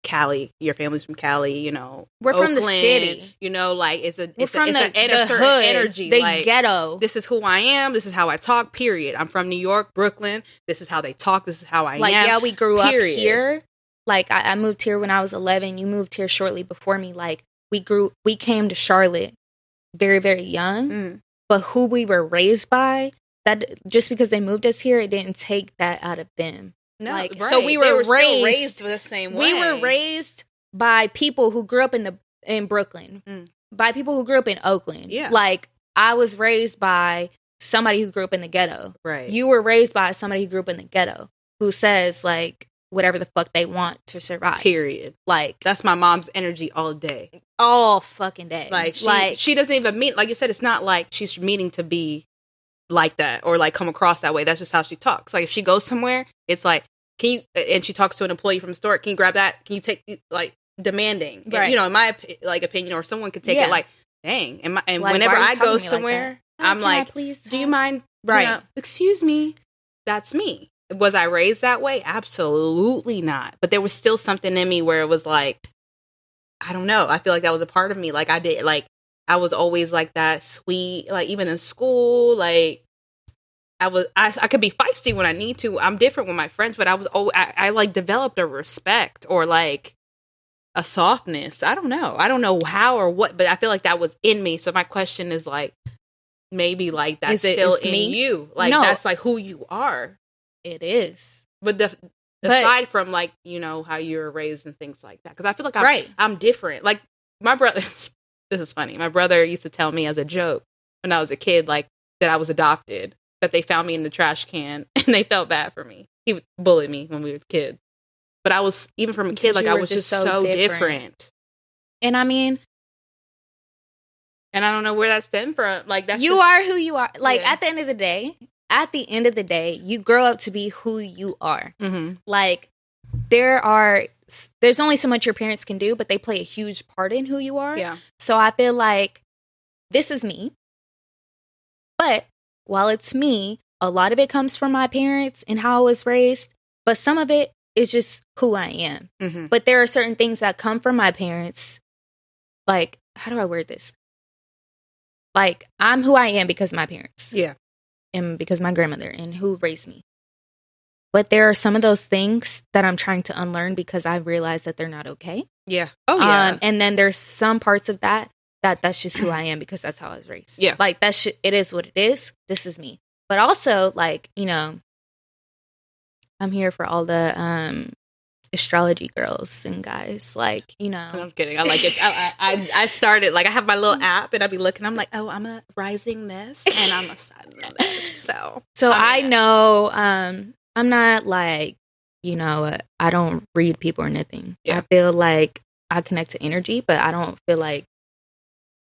Cali, your family's from Cali, you know. We're Oakland, from the city. You know, like, it's a certain hood, energy. The like, ghetto. This is who I am. This is how I talk, period. I'm from New York, Brooklyn. This is how they talk. This is how I am. Like, yeah, we grew up here. Like, I moved here when I was 11. You moved here shortly before me. Like, we came to Charlotte very, very young. Mm. But who we were raised by, that just because they moved us here, it didn't take that out of them. No, like, right. So we were raised the same way. We were raised by people who grew up in Brooklyn, by people who grew up in Oakland. Yeah. Like, I was raised by somebody who grew up in the ghetto. Right. You were raised by somebody who grew up in the ghetto who says, like, whatever the fuck they want to survive. Period. Like, that's my mom's energy all day. All fucking day. Like, she doesn't even mean, like you said, it's not like she's meaning to be like that or like come across that way. That's just how she talks. Like, if she goes somewhere, it's like, can you, and she talks to an employee from the store, can you grab that? Can you take, like, demanding? Right. And, you know, in my opinion, or someone could take it like, dang. And like, whenever I go somewhere, I'm like, do you mind? Right. You know, excuse me. That's me. Was I raised that way? Absolutely not. But there was still something in me where it was like, I don't know. I feel like that was a part of me. Like, I was always like that sweet, like, even in school, like, I could be feisty when I need to. I'm different with my friends, but I like developed a respect or like a softness. I don't know how or what, but I feel like that was in me. So my question is, like, maybe like that's still in you. Like, no. That's like who you are. It is. But aside from, like, you know, how you were raised and things like that. Because I feel like I'm different. Like, my brother, this is funny. My brother used to tell me as a joke when I was a kid, like, that I was adopted. That they found me in the trash can and they felt bad for me. He would bully me when we were kids. But I was, even from a kid, like, I was just so different. And I mean, and I don't know where that stemmed from. Like, that's you are who you are. Like, at the end of the day, you grow up to be who you are. Mm-hmm. Like, there's only so much your parents can do, but they play a huge part in who you are. Yeah. So I feel like this is me. But while it's me, a lot of it comes from my parents and how I was raised, but some of it is just who I am. Mm-hmm. But there are certain things that come from my parents. Like, how do I word this? Like, I'm who I am because of my parents. Yeah. And because of my grandmother and who raised me. But there are some of those things that I'm trying to unlearn because I realize that they're not okay. Yeah. Oh, yeah. And then there's some parts of that's just who I am because that's how I was raised. Yeah. Like, it is what it is. This is me. But also, like, you know, I'm here for all the astrology girls and guys. Like, you know. I'm kidding. I like it. I started, like, I have my little app and I'll be looking. I'm like, oh, I'm a rising this and I'm a sun this. So I know I'm not like, you know, I don't read people or nothing. Yeah. I feel like I connect to energy, but I don't feel like,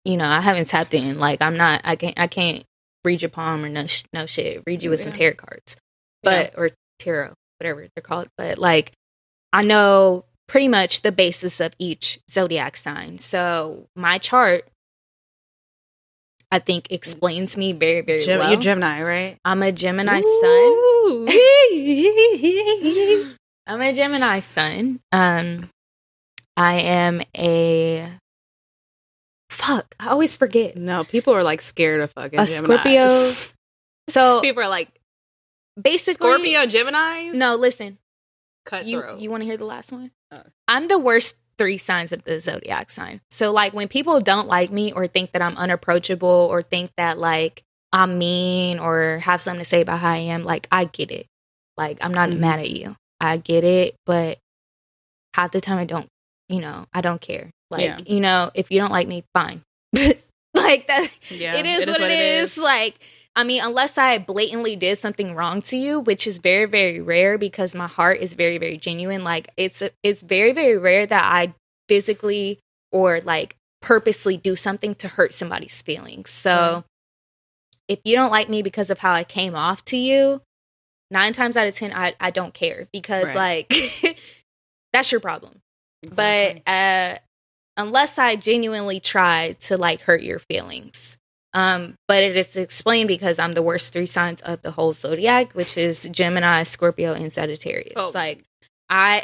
you know, I haven't tapped in. Like, I can't read your palm or no shit. Read you with some tarot cards, or tarot, whatever they're called. But, like, I know pretty much the basis of each zodiac sign. So my chart, I think, explains me very, very well. You're Gemini, right? I'm a Gemini sun. I'm a Gemini sun. I am a... Fuck, I always forget. No, people are like scared of fucking A Geminis. Scorpio. So people are like, basically... Scorpio Geminis? No, listen. Cutthroat. You want to hear the last one? I'm the worst 3 signs of the zodiac sign. So like when people don't like me or think that I'm unapproachable or think that like I'm mean or have something to say about how I am, like I get it. Like I'm not mad at you. I get it, but half the time I don't care. Like, if you don't like me, fine. Like that, it is what it is. Like, I mean, unless I blatantly did something wrong to you, which is very, very rare because my heart is very, very genuine. Like, it's very, very rare that I physically or like purposely do something to hurt somebody's feelings. So if you don't like me because of how I came off to you, 9 times out of 10, I don't care because like that's your problem. Exactly. But unless I genuinely try to like hurt your feelings. But it is explained because I'm the worst 3 signs of the whole zodiac, which is Gemini, Scorpio, and Sagittarius. Oh. Like I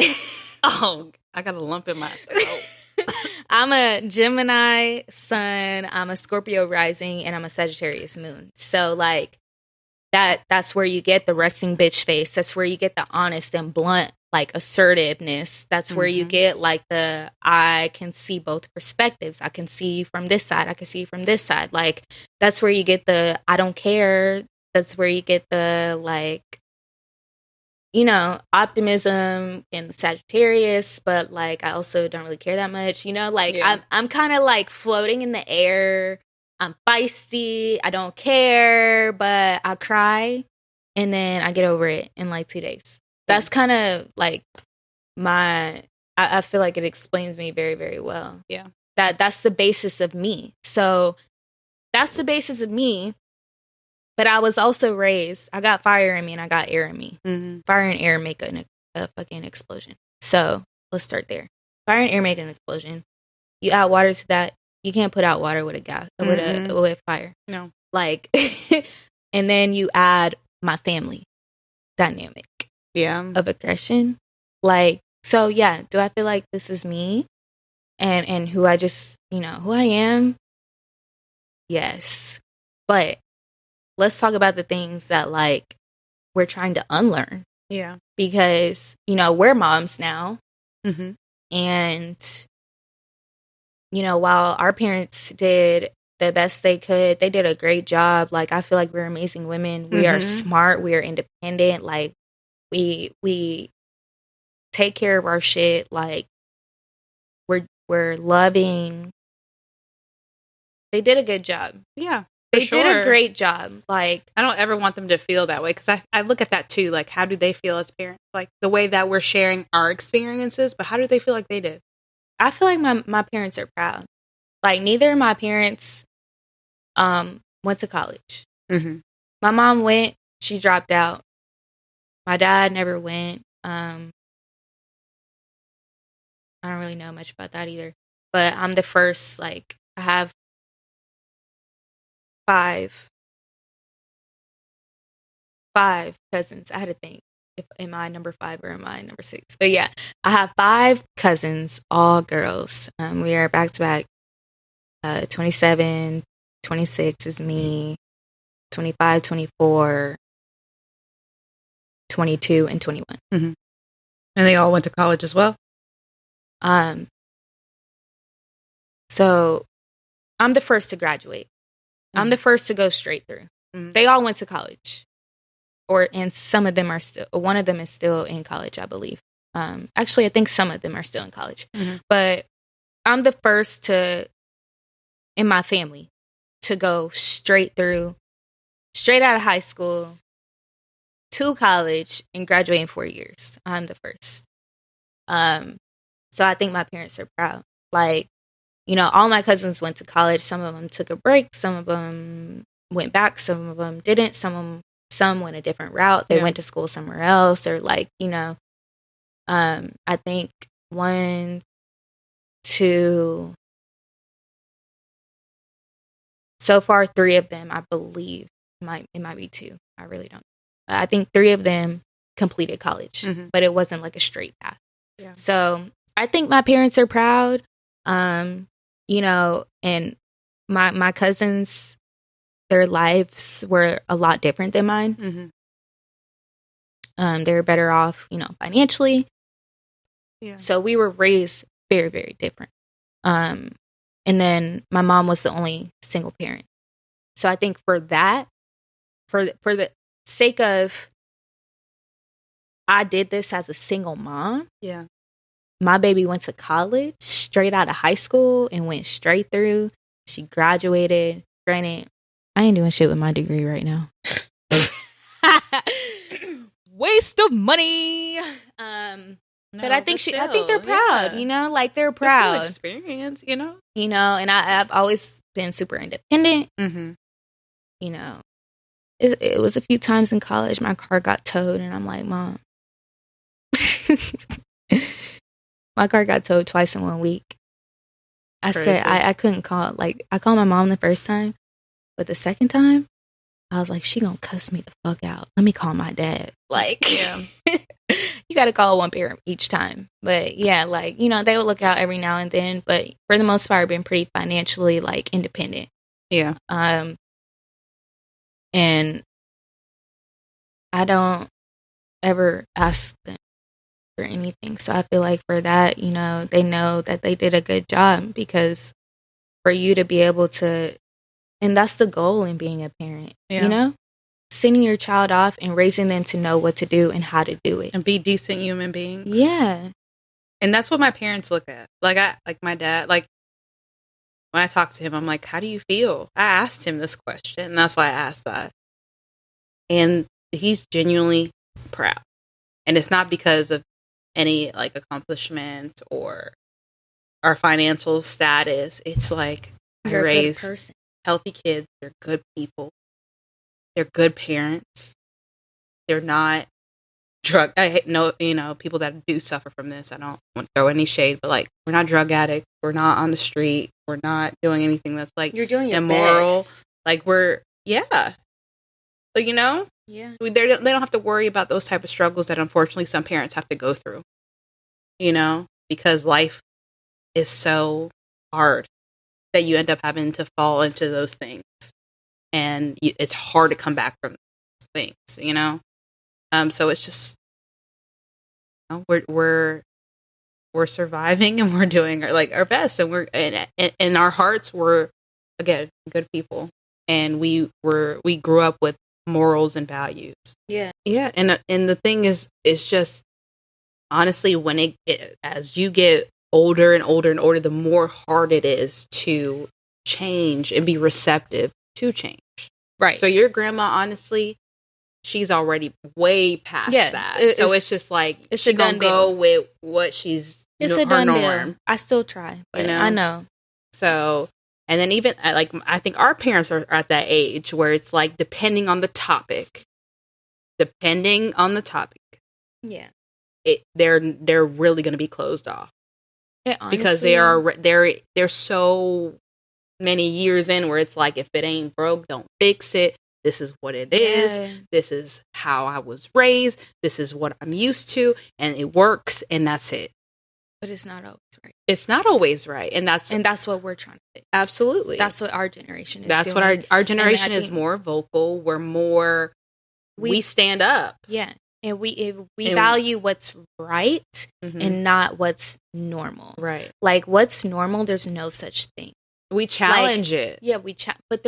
got a lump in my throat. I'm a Gemini sun, I'm a Scorpio rising, and I'm a Sagittarius moon. So like that's where you get the resting bitch face. That's where you get the honest and blunt like assertiveness. That's where you get like the I can see both perspectives. I can see from this side. I can see from this side. Like that's where you get the I don't care. That's where you get the like optimism in the Sagittarius, but like I also don't really care that much. Like I'm kind of like floating in the air. I'm feisty. I don't care, but I cry and then I get over it in like 2 days. That's kind of like I feel like it explains me very, very well. Yeah. That's the basis of me. So that's the basis of me. But I was also raised, I got fire in me and I got air in me. Mm-hmm. Fire and air make a fucking explosion. So let's start there. Fire and air make an explosion. You add water to that. You can't put out water with a gas, with fire. No. Like, and then you add my family dynamic. Yeah. Of aggression. Like, so yeah, do I feel like this is me and who I just, who I am? Yes. But let's talk about the things that like we're trying to unlearn. Yeah. Because, we're moms now. Mm-hmm. And, while our parents did the best they could, they did a great job. Like, I feel like we're amazing women. We are smart. We are independent. Like, we take care of our shit. Like we're loving. They did a good job. Yeah, they did a great job. Like I don't ever want them to feel that way because I look at that too. Like how do they feel as parents? Like the way that we're sharing our experiences, but how do they feel like they did? I feel like my parents are proud. Like neither of my parents went to college. Mm-hmm. My mom went. She dropped out. My dad never went. I don't really know much about that either. But I'm the first, like, I have 5 cousins. I had to think, am I number 5 or am I number 6? But yeah, I have 5 cousins, all girls. We are back to back. 27, 26 is me. 25, 24. 22 and 21. Mm-hmm. And they all went to college as well? So I'm the first to graduate. Mm-hmm. I'm the first to go straight through. Mm-hmm. They all went to college. And some of them are still, one of them is still in college, I believe. Actually, I think some of them are still in college. Mm-hmm. But I'm the first in my family, to go straight through, straight out of high school, to college and graduate in 4 years. I'm the first. So I think my parents are proud. Like, all my cousins went to college. Some of them took a break. Some of them went back. Some of them didn't. Some went a different route. They went to school somewhere else or like, I think 1, 2, so far 3 of them, I believe, it might be 2. I really don't. I think 3 of them completed college, but it wasn't like a straight path. Yeah. So I think my parents are proud. You know, and my cousins, their lives were a lot different than mine. Mm-hmm. They were better off, you know, financially. Yeah. So we were raised very, very different. And then my mom was the only single parent. So I think for that, for the sake of I did this as a single mom. Yeah. My baby went to college straight out of high school and went straight through. She graduated. Granted, I ain't doing shit with my degree right now. Waste of money. But I think I think they're proud, you know, like they're proud. Experience, you know, and I've always been super independent. Mm-hmm. You know, it was a few times in college my car got towed, and I'm like, Mom, my car got towed twice in 1 week. I said I couldn't call. Like I called my mom the first time, but the second time, I was like, she gonna cuss me the fuck out. Let me call my dad. Like, yeah. You got to call one parent each time. But yeah, like, you know, they would look out every now and then. But for the most part, I've been pretty financially like independent. Yeah. And I don't ever ask them for anything. So I feel like for that, you know, they know that they did a good job, because for you to be able to, and that's the goal in being a parent, you know? Sending your child off and raising them to know what to do and how to do it. And be decent human beings. Yeah. And that's what my parents look at. Like my dad, like when I talk to him, I'm like, how do you feel? I asked him this question, and that's why I asked that. And he's genuinely proud. And it's not because of any like accomplishment or our financial status. It's like I raised healthy kids. They're good people. They're good parents. They're not drug. I hate people that do suffer from this. I don't want to throw any shade, but like we're not drug addicts. We're not on the street. We're not doing anything that's like you're doing your immoral. Best. Like we're So you know, they don't have to worry about those type of struggles that unfortunately some parents have to go through. You know, because life is so hard that you end up having to fall into those things. And it's hard to come back from those things, you know. So it's just, you know, we're surviving, and we're doing our best, and we're and in our hearts we're again good people, and we grew up with morals and values. Yeah. And the thing is just honestly, when it as you get older and older and older, the more hard it is to change and be receptive to change. Right. So your grandma, honestly, she's already way past that. It's just like she's gonna go with what she's her norm. I still try, but you know? I know. So, and then even like I think our parents are at that age where it's like depending on the topic. Yeah. They're really going to be closed off. Because they're so many years in where it's like, if it ain't broke, don't fix it. This is what it is. This is how I was raised. This is what I'm used to, and it works, and that's it. But it's not always right. It's not always right, and that's what we're trying to fix. Absolutely, that's what our generation is. That's doing. What our generation is more vocal. We're more. We stand up. Yeah. And we value what's right and not what's normal. Right. Like what's normal, there's no such thing. We challenge it. Yeah, but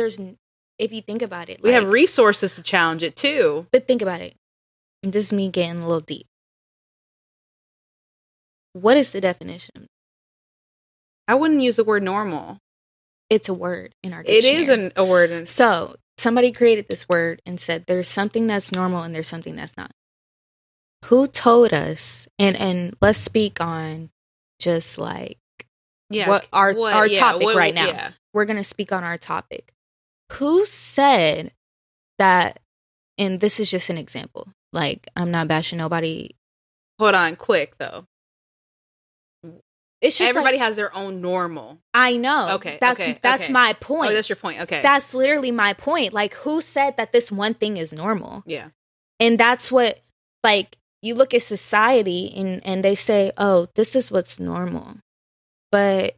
if you think about it. We have resources to challenge it too. But think about it. This is me getting a little deep. What is the definition? I wouldn't use the word normal. It's a word in our dictionary. It is a word. So somebody created this word and said there's something that's normal and there's something that's not. Who told us? And let's speak on just like our topic right now. Yeah. We're going to speak on our topic. Who said that? And this is just an example. Like, I'm not bashing nobody. Hold on, quick though. It's just everybody has their own normal. I know. Okay. That's my point. Oh, that's your point. Okay. That's literally my point. Like, who said that this one thing is normal? Yeah. And that's what, like, you look at society and they say, oh, this is what's normal. But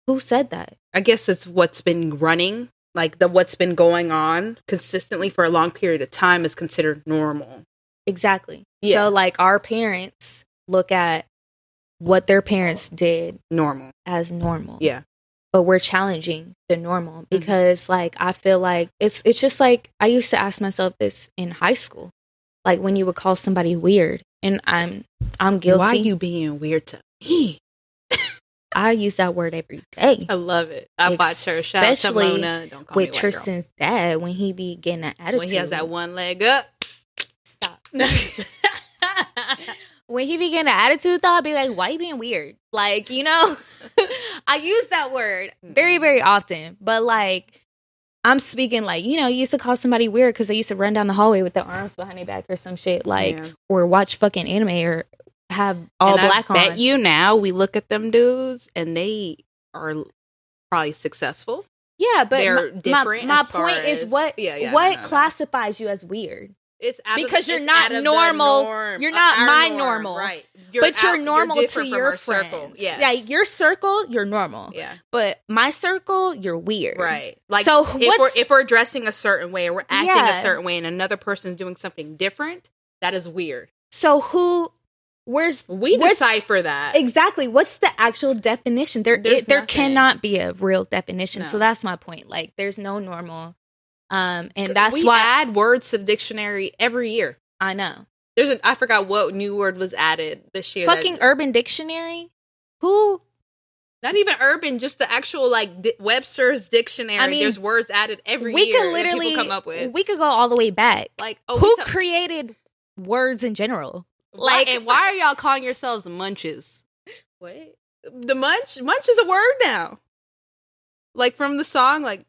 who said that? I guess it's what's been running, like what's been going on consistently for a long period of time is considered normal. Exactly. Yeah. So like our parents look at what their parents did normal as normal. Yeah. But we're challenging the normal because like I feel like it's just like I used to ask myself this in high school. Like when you would call somebody weird, and I'm guilty. Why are you being weird to me? I use that word every day. I love it. I watch her. Shout out to Mona. Don't call with me Tristan's dad when he be getting an attitude. When he has that one leg up. Stop. When he be getting an attitude, though, I'd be like, why you being weird? Like, you know, I use that word very, very often. But like, I'm speaking like, you know, you used to call somebody weird because they used to run down the hallway with their arms behind their back or some shit. Like, or watch fucking anime or have all black on. I bet you now we look at them dudes and they are probably successful. Yeah, but they're different. My point is what classifies you as weird? It's because you're not normal. You're not my normal, right? But you're normal to your friends. Circle. Yes. Yeah, your circle, you're normal. Yeah, but my circle, you're weird. Right. Like, so if we're dressing a certain way or we're acting a certain way, and another person's doing something different, that is weird. So we decipher that exactly? What's the actual definition? There cannot be a real definition. No. So that's my point. Like, there's no normal. And that's we why add words to the dictionary every year. I know. I forgot what new word was added this year. Fucking Urban Dictionary? Who? Not even Urban, just the actual like Webster's Dictionary. I mean, there's words added every year could literally, that people come up with. We could go all the way back. Like, who created words in general? Like, and why are y'all calling yourselves munches? What? The munch is a word now. Like from the song, like.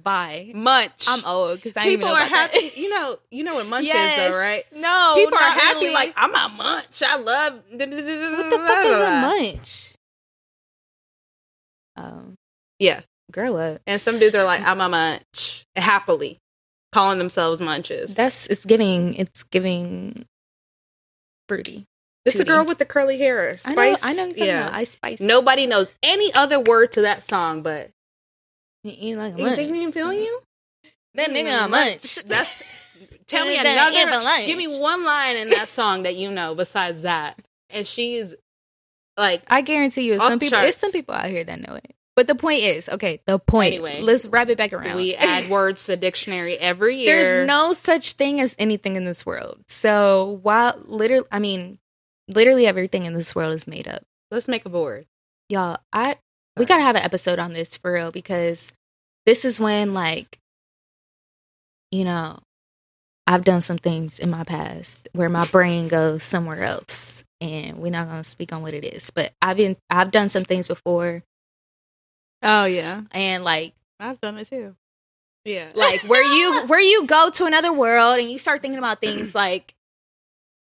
Bye. Munch. I'm old because people are happy. That. You know what munch is, though, right? No, people are happy. Really. Like, I'm a munch. I love. What the fuck is a munch? Yeah, grow up. And some dudes are like, I'm a munch, happily calling themselves munches. It's giving fruity. It's the girl with the curly hair. Spice. I know. Yeah, Ice Spice. Nobody knows any other word to that song, but. You like a munch. You think we ain't feeling you? That nigga a munch. Tell me another. Give me one line in that song that you know besides that. And she's like, I guarantee you, it's some people out here that know it. But the point is, Anyway, let's wrap it back around. We add words to the dictionary every year. There's no such thing as anything in this world. So while literally everything in this world is made up. Let's make a board, y'all. We gotta have an episode on this for real because this is when, like, you know, I've done some things in my past where my brain goes somewhere else, and we're not gonna speak on what it is. But I've done some things before. Oh yeah, and like I've done it too. Yeah, like where you go to another world and you start thinking about things like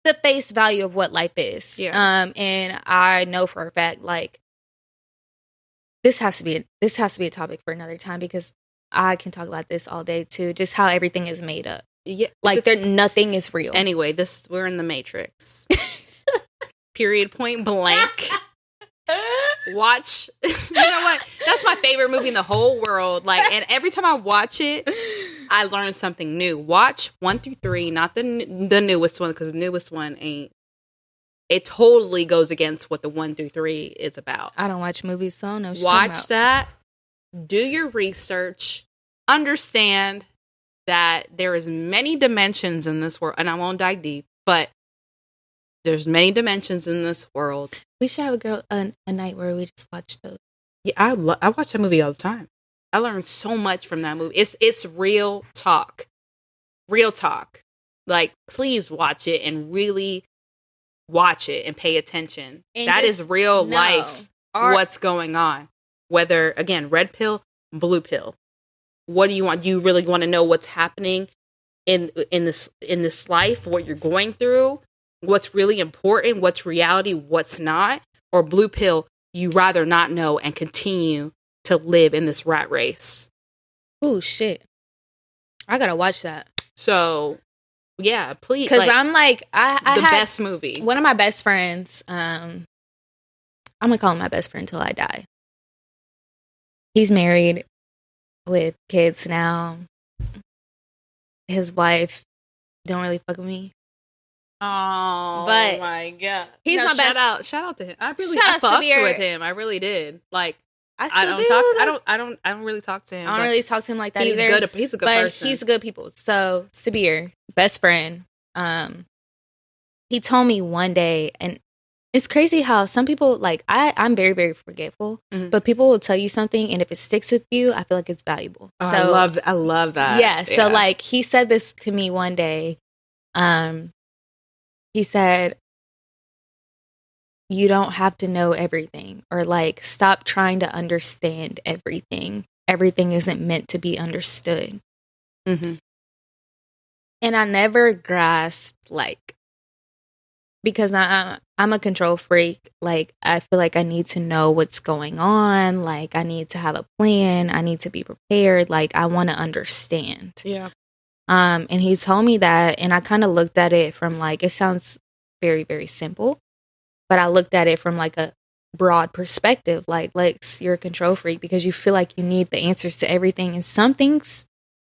the face value of what life is. Yeah. And I know for a fact, like. This has to be a topic for another time because I can talk about this all day too. Just how everything is made up. Yeah, like nothing is real. Anyway, we're in the Matrix. Period. Point blank. Watch. You know what? That's my favorite movie in the whole world. Like, and every time I watch it, I learn something new. Watch 1 through 3, not the newest one because the newest one ain't. It totally goes against what the 1 through 3 is about. I don't watch movies, so I don't know. Watch that. Do your research. Understand that there is many dimensions in this world, and I won't dive deep, but there's many dimensions in this world. We should have a night where we just watch those. Yeah, I watch that movie all the time. I learned so much from that movie. It's real talk. Real talk. Like, please watch it and really watch it and pay attention. And that is real life. What's going on? Whether, again, red pill, blue pill. What do you want? Do you really want to know what's happening in this life? What you're going through? What's really important? What's reality? What's not? Or blue pill? You rather not know and continue to live in this rat race. Oh shit! I gotta watch that. So Yeah, please. Because I'm like, I the had best movie. One of my best friends, I'm going to call him my best friend until I die. He's married with kids now. His wife don't really fuck with me. Oh, but my God. He's my best. Shout out to him. I fucked with him. I really did. Like, I don't really talk to him. I don't really talk to him like that either. He's a good person. He's a good people. So, Sabir, best friend, he told me one day, and it's crazy how some people, like, I'm very, very forgetful, but people will tell you something, and if it sticks with you, I feel like it's valuable. Oh, so I love that. Yeah. So, like, he said this to me one day. He said, you don't have to know everything, or like, stop trying to understand everything. Everything isn't meant to be understood. Mm-hmm. And I never grasped, like, because I'm a control freak. Like, I feel like I need to know what's going on. Like, I need to have a plan. I need to be prepared. Like, I want to understand. Yeah. And he told me that, and I kind of looked at it from, like, it sounds very, very simple, but I looked at it from, like, a broad perspective. Like, Lex, you're a control freak because you feel like you need the answers to everything, and some things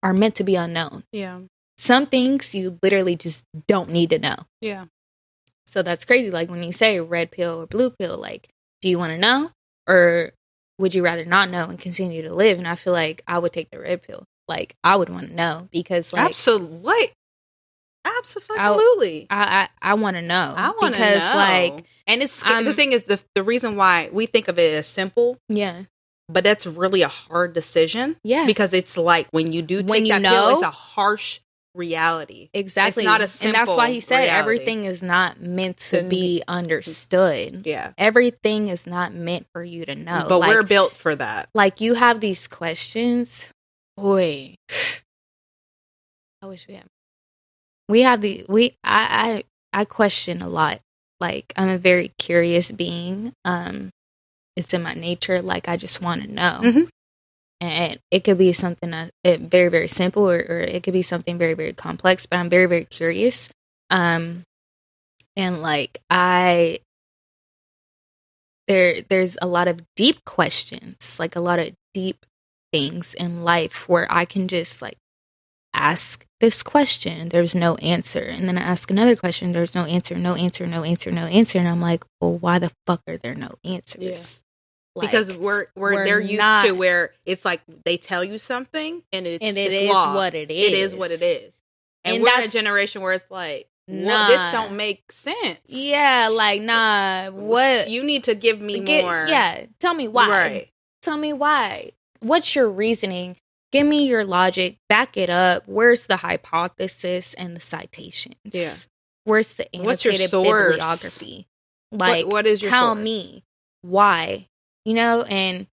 are meant to be unknown. Yeah. Some things you literally just don't need to know. Yeah. So that's crazy. Like, when you say red pill or blue pill, like, do you want to know, or would you rather not know and continue to live? And I feel like I would take the red pill. Like, I would want to know because, like, absolutely. I want to know. I want to know. Like, and it's the thing is the reason why we think of it as simple. Yeah. But that's really a hard decision. Yeah. Because it's like when you do take that pill, it's a harsh reality. Exactly. It's not a simple And that's why he said reality. Everything is not meant to be understood. Yeah. Everything is not meant for you to know. But we're built for that. Like, you have these questions. Boy. I wish we had. I question a lot. Like, I'm a very curious being. It's in my nature. Like, I just want to know. Mm-hmm. And it could be something very, very simple, or it could be something very, very complex, but I'm very, very curious. And like, there's a lot of deep questions, like a lot of deep things in life where I can just, like, ask this question, there's no answer. And then I ask another question, there's no answer, no answer, no answer, no answer. And I'm like, well, why the fuck are there no answers? Yeah. Like, because they're used to where it's like they tell you something and it is what it is. It is what it is. And we're in a generation where it's like, nah, this don't make sense. Yeah, like, nah, what? You need to give me more. Yeah, tell me why. Right. Tell me why. What's your reasoning? Give me your logic. Back it up. Where's the hypothesis and the citations? Yeah. Where's the annotated bibliography? Like, what is your tell source? Me why. You know, and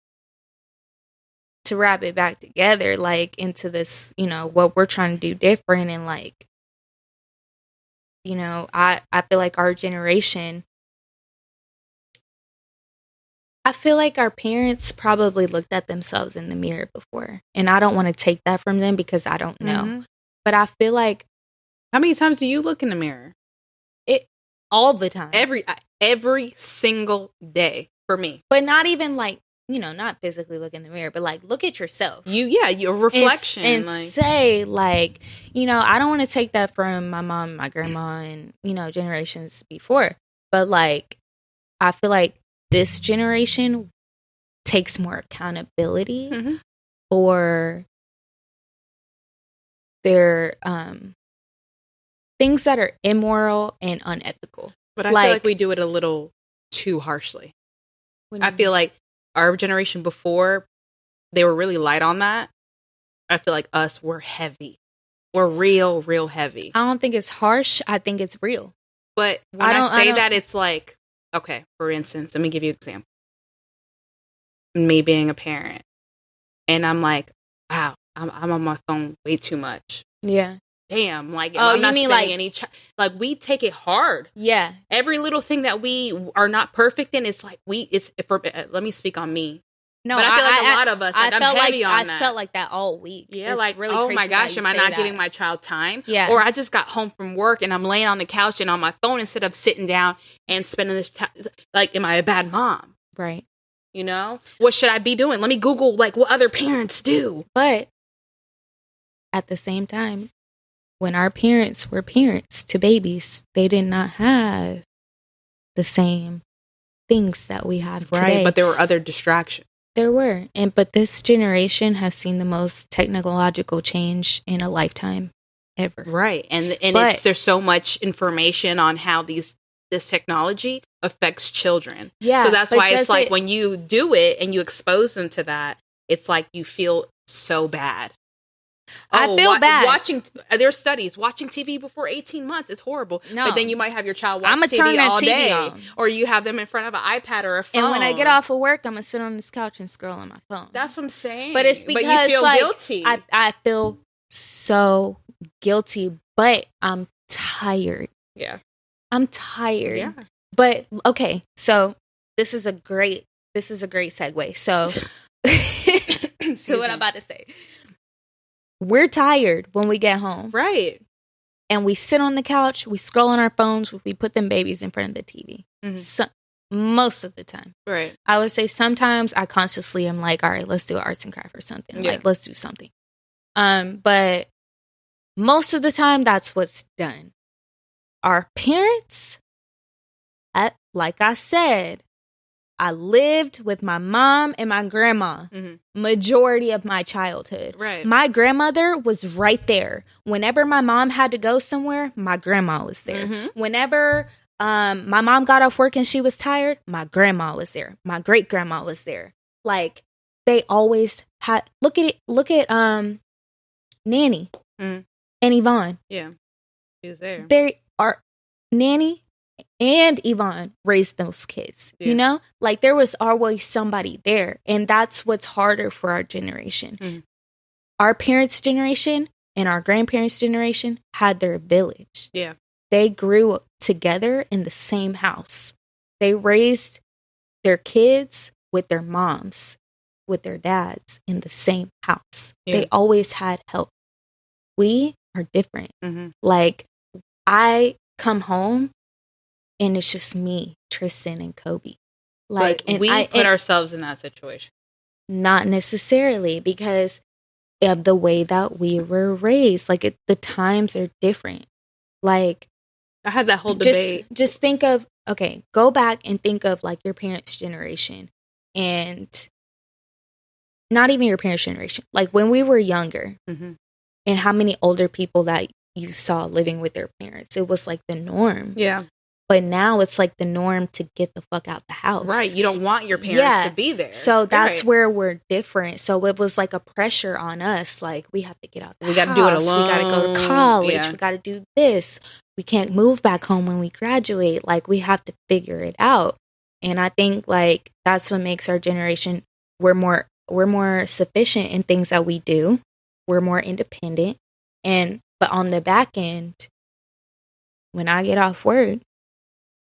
to wrap it back together, like, into this, you know, what we're trying to do different, and, like, you know, I feel like our generation, I feel like our parents probably looked at themselves in the mirror before, and I don't want to take that from them because I don't know. Mm-hmm. But I feel like, how many times do you look in the mirror? All the time. Every single day for me. But not even, like, you know, not physically look in the mirror, but, like, look at yourself. Your reflection. And like, say, like, you know, I don't want to take that from my mom, my grandma, and, you know, generations before. But, like, I feel like this generation takes more accountability for their things that are immoral and unethical. But I feel like we do it a little too harshly. I feel like our generation before, they were really light on that. I feel like us, we're heavy. We're real heavy. I don't think it's harsh. I think it's real. But when I say that, it's like, okay, for instance, let me give you an example. Me being a parent. And I'm like, wow, I'm on my phone way too much. Yeah. Damn, like, I'm not spending like any like, we take it hard. Yeah. Every little thing that we are not perfect in, it's like let me speak on me. No, but I feel like a lot of us, like, I'm heavy on that. I felt like that all week. Yeah, it's like, really oh crazy my gosh, am I not that. giving my child time? Yeah. Or I just got home from work and I'm laying on the couch and on my phone instead of sitting down and spending this time. Like, am I a bad mom? Right. You know? What should I be doing? Let me Google, like, what other parents do. But at the same time, when our parents were parents to babies, they did not have the same things that we have today. Right, but there were other distractions. There were. But this generation has seen the most technological change in a lifetime ever. Right. And there's so much information on how this technology affects children. Yeah. So that's why it's like when you do it and you expose them to that, it's like you feel so bad. I feel bad. There's studies, watching TV before 18 months, it's horrible. No. But then you might have your child watch TV turn that all TV day. on. Or you have them in front of an iPad or a phone. And when I get off of work, I'm going to sit on this couch and scroll on my phone. That's what I'm saying. But it's because you feel guilty. I feel so guilty, but I'm tired. Yeah. I'm tired. Yeah. But, okay, so this is a great segue. So, so what I'm about to say. We're tired when we get home. Right. And we sit on the couch, we scroll on our phones, we put them babies in front of the TV. Mm-hmm. So, most of the time. Right. I would say sometimes I consciously am like, all right, let's do arts and craft or something. Yeah. Like, let's do something. But most of the time, that's what's done. Our parents, like I said, I lived with my mom and my grandma majority of my childhood. Right. My grandmother was right there. Whenever my mom had to go somewhere, my grandma was there. Mm-hmm. Whenever my mom got off work and she was tired, my grandma was there. My great grandma was there. Like, they always had. Look at Nanny and Yvonne. Yeah, she was there. They are Nanny and Yvonne raised those kids. Yeah. You know, like, there was always somebody there, and that's what's harder for our generation. Mm-hmm. Our parents' generation and our grandparents' generation had their village. Yeah, they grew together in the same house. They raised their kids with their moms, with their dads in the same house. Yeah. They always had help. We are different. Mm-hmm. Like, I come home and it's just me, Tristan, and Kobe. Like, and we put ourselves in that situation. Not necessarily, because of the way that we were raised. Like, the times are different. Like, I had that whole debate. Just think of, okay, go back and think of, like, your parents' generation, and not even your parents' generation. Like, when we were younger, and how many older people that you saw living with their parents. It was like the norm. Yeah. But now it's like the norm to get the fuck out the house. Right. You don't want your parents to be there. So that's where we're different. So it was like a pressure on us. Like, we have to get out the house. We got to do it alone. We got to go to college. Yeah. We got to do this. We can't move back home when we graduate. Like, we have to figure it out. And I think, like, that's what makes our generation, we're more sufficient in things that we do. We're more independent. But on the back end, when I get off work,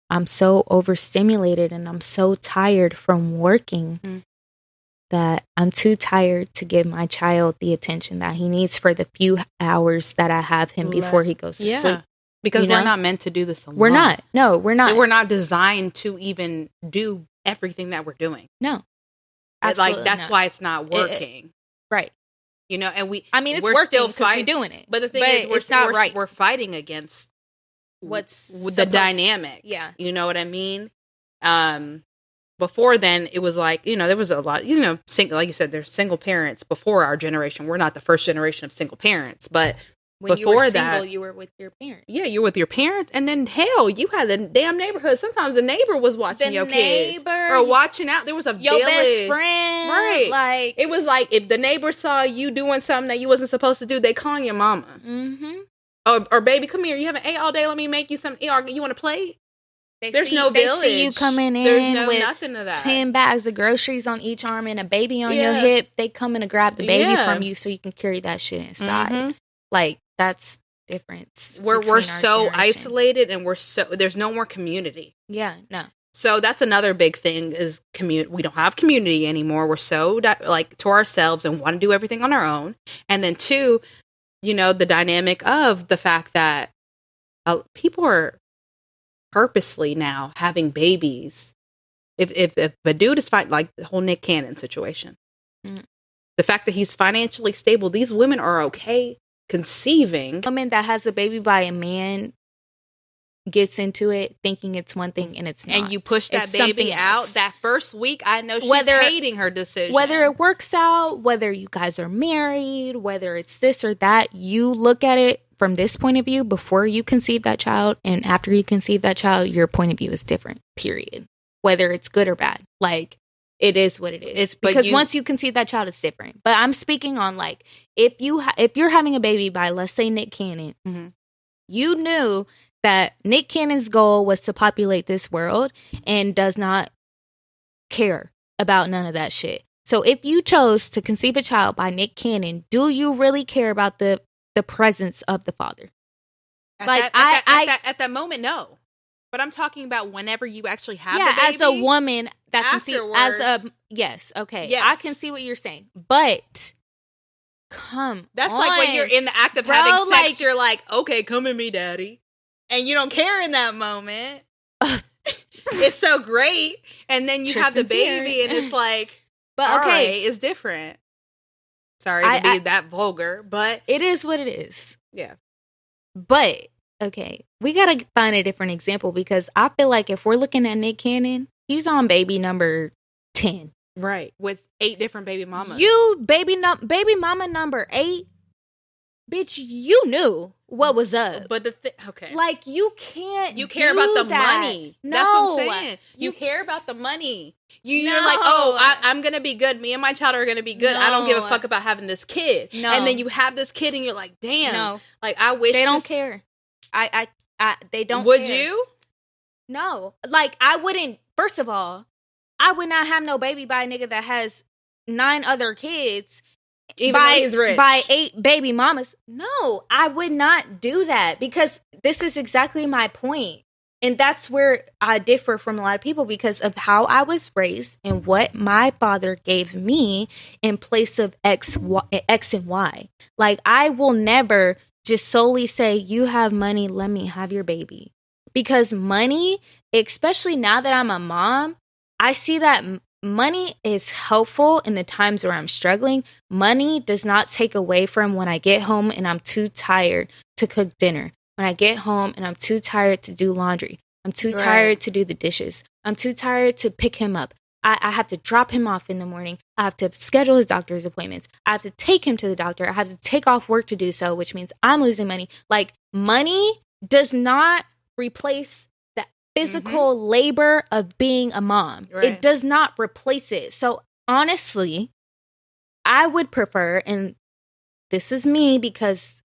I'm so overstimulated and I'm so tired from working that I'm too tired to give my child the attention that he needs for the few hours that I have him before he goes to sleep. Because we're not meant to do this alone. We're not. No, we're not. We're not designed to even do everything that we're doing. No. Absolutely that's why it's not working. Right. You know, and it's working because we're doing it. But the thing is, we're fighting against the dynamic. Yeah. You know what I mean? Before then, it was like, you know, there was a lot, you know, like you said, there's single parents before our generation. We're not the first generation of single parents, but when before you were that, single, you were with your parents. Yeah, you were with your parents, and then hell, you had the damn neighborhood. Sometimes the neighbor was watching your kids or watching out. There was a your village. Best friend, right? Like, it was like if the neighbor saw you doing something that you wasn't supposed to do, they calling your mama. Mm-hmm. Or baby, come here. You haven't ate all day. Let me make you something. You want to play? There's no village. They see you coming in. There's with nothing of that. 10 bags of groceries on each arm and a baby on your hip. They come in to grab the baby from you so you can carry that shit inside. Mm-hmm. Like, that's difference. We're so isolated, and there's no more community. Yeah, no. So that's another big thing is we don't have community anymore. We're so like to ourselves and want to do everything on our own. And then two, you know, the dynamic of the fact that people are purposely now having babies. If a dude is fine, like the whole Nick Cannon situation, the fact that he's financially stable, these women are okay conceiving. A woman that has a baby by a man gets into it thinking it's one thing and it's not. And you push that baby out that first week, I know she's hating her decision. Whether it works out, whether you guys are married, whether it's this or that, you look at it from this point of view before you conceive that child, and after you conceive that child, your point of view is different, period. Whether it's good or bad. Like, it is what it is. Because once you conceive that child, it's different. But I'm speaking on, like, if you're having a baby by, let's say, Nick Cannon, you knew that Nick Cannon's goal was to populate this world and does not care about none of that shit. So if you chose to conceive a child by Nick Cannon, do you really care about the presence of the father? At that moment, no. But I'm talking about whenever you actually have the baby. As a woman that conceives, yes, okay. Yes. I can see what you're saying. But that's like when you're in the act of having sex, like, you're like, okay, come at me, daddy. And you don't care in that moment. It's so great. And then you have the baby and it's like, but all right, it's different. Sorry to be that vulgar, but it is what it is. Yeah. But, okay, we got to find a different example because I feel like if we're looking at Nick Cannon, he's on baby number 10. Right. With 8 different baby mamas. You, baby mama number 8, bitch, you knew what was up. But okay. Like, you can't You care about the money. No. That's what I'm saying. You care about the money. You're like, oh, I'm going to be good. Me and my child are going to be good. No. I don't give a fuck about having this kid. No. And then you have this kid and you're like, damn. No. Like, I wish. They don't care. They don't Would care. You? No. Like, I wouldn't, first of all, I would not have no baby by a nigga that has 9 other kids. Even though he's rich. By 8 baby mamas. No, I would not do that because this is exactly my point. And that's where I differ from a lot of people because of how I was raised and what my father gave me in place of X and Y. Like, I will never just solely say, you have money, let me have your baby. Because money, especially now that I'm a mom, I see that money is helpful in the times where I'm struggling. Money does not take away from when I get home and I'm too tired to cook dinner. When I get home and I'm too tired to do laundry. I'm too tired to do the dishes. I'm too tired to pick him up. I have to drop him off in the morning. I have to schedule his doctor's appointments. I have to take him to the doctor. I have to take off work to do so, which means I'm losing money. Like, money does not replace the physical labor of being a mom. Right. It does not replace it. So honestly, I would prefer, and this is me because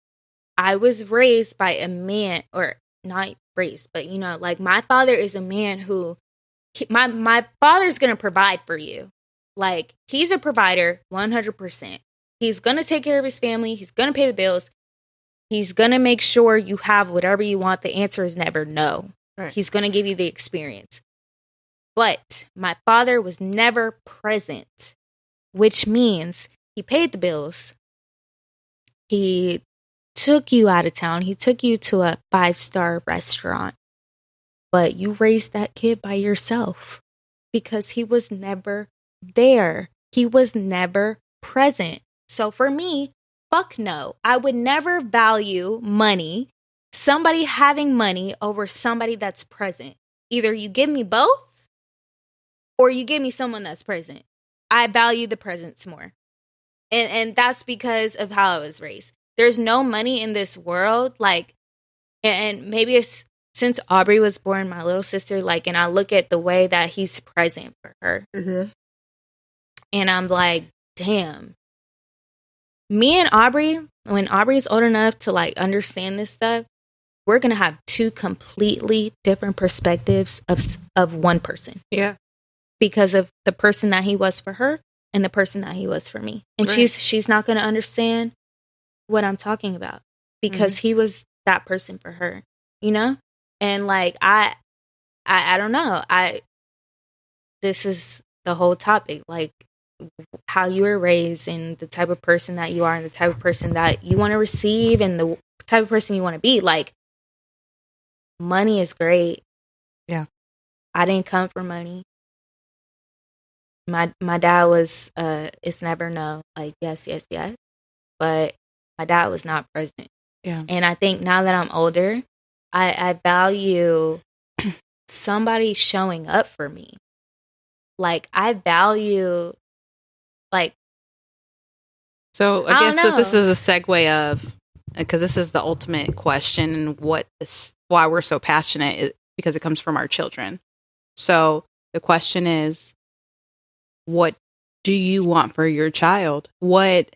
I was raised by a man, or not raised, but you know, like my father is a man who, my father's going to provide for you. Like, he's a provider 100%. He's going to take care of his family. He's going to pay the bills. He's going to make sure you have whatever you want. The answer is never no. Right. He's going to give you the experience. But my father was never present, which means he paid the bills. He took you out of town. He took you to a 5-star restaurant. But you raised that kid by yourself because he was never there. He was never present. So for me, fuck no. I would never value money, somebody having money over somebody that's present. Either you give me both or you give me someone that's present. I value the presence more. And that's because of how I was raised. There's no money in this world. Like, and maybe it's since Aubrey was born, my little sister, like, and I look at the way that he's present for her. Mm-hmm. And I'm like, damn. Me and Aubrey, when Aubrey's old enough to like understand this stuff, we're going to have 2 completely different perspectives of one person. Yeah. Because of the person that he was for her and the person that he was for me. And she's not going to understand what I'm talking about because he was that person for her, you know? And like, I don't know. this is the whole topic, like how you were raised and the type of person that you are and the type of person that you want to receive and the type of person you want to be. Like, money is great. Yeah. I didn't come from money. My dad was it's never no, like yes, yes, yes. But my dad was not present. Yeah. And I think now that I'm older, I value somebody showing up for me. Like, I value, like, so I I don't guess this know. is a segue of, because this is the ultimate question and why we're so passionate, because it comes from our children. So the question is, what do you want for your child? What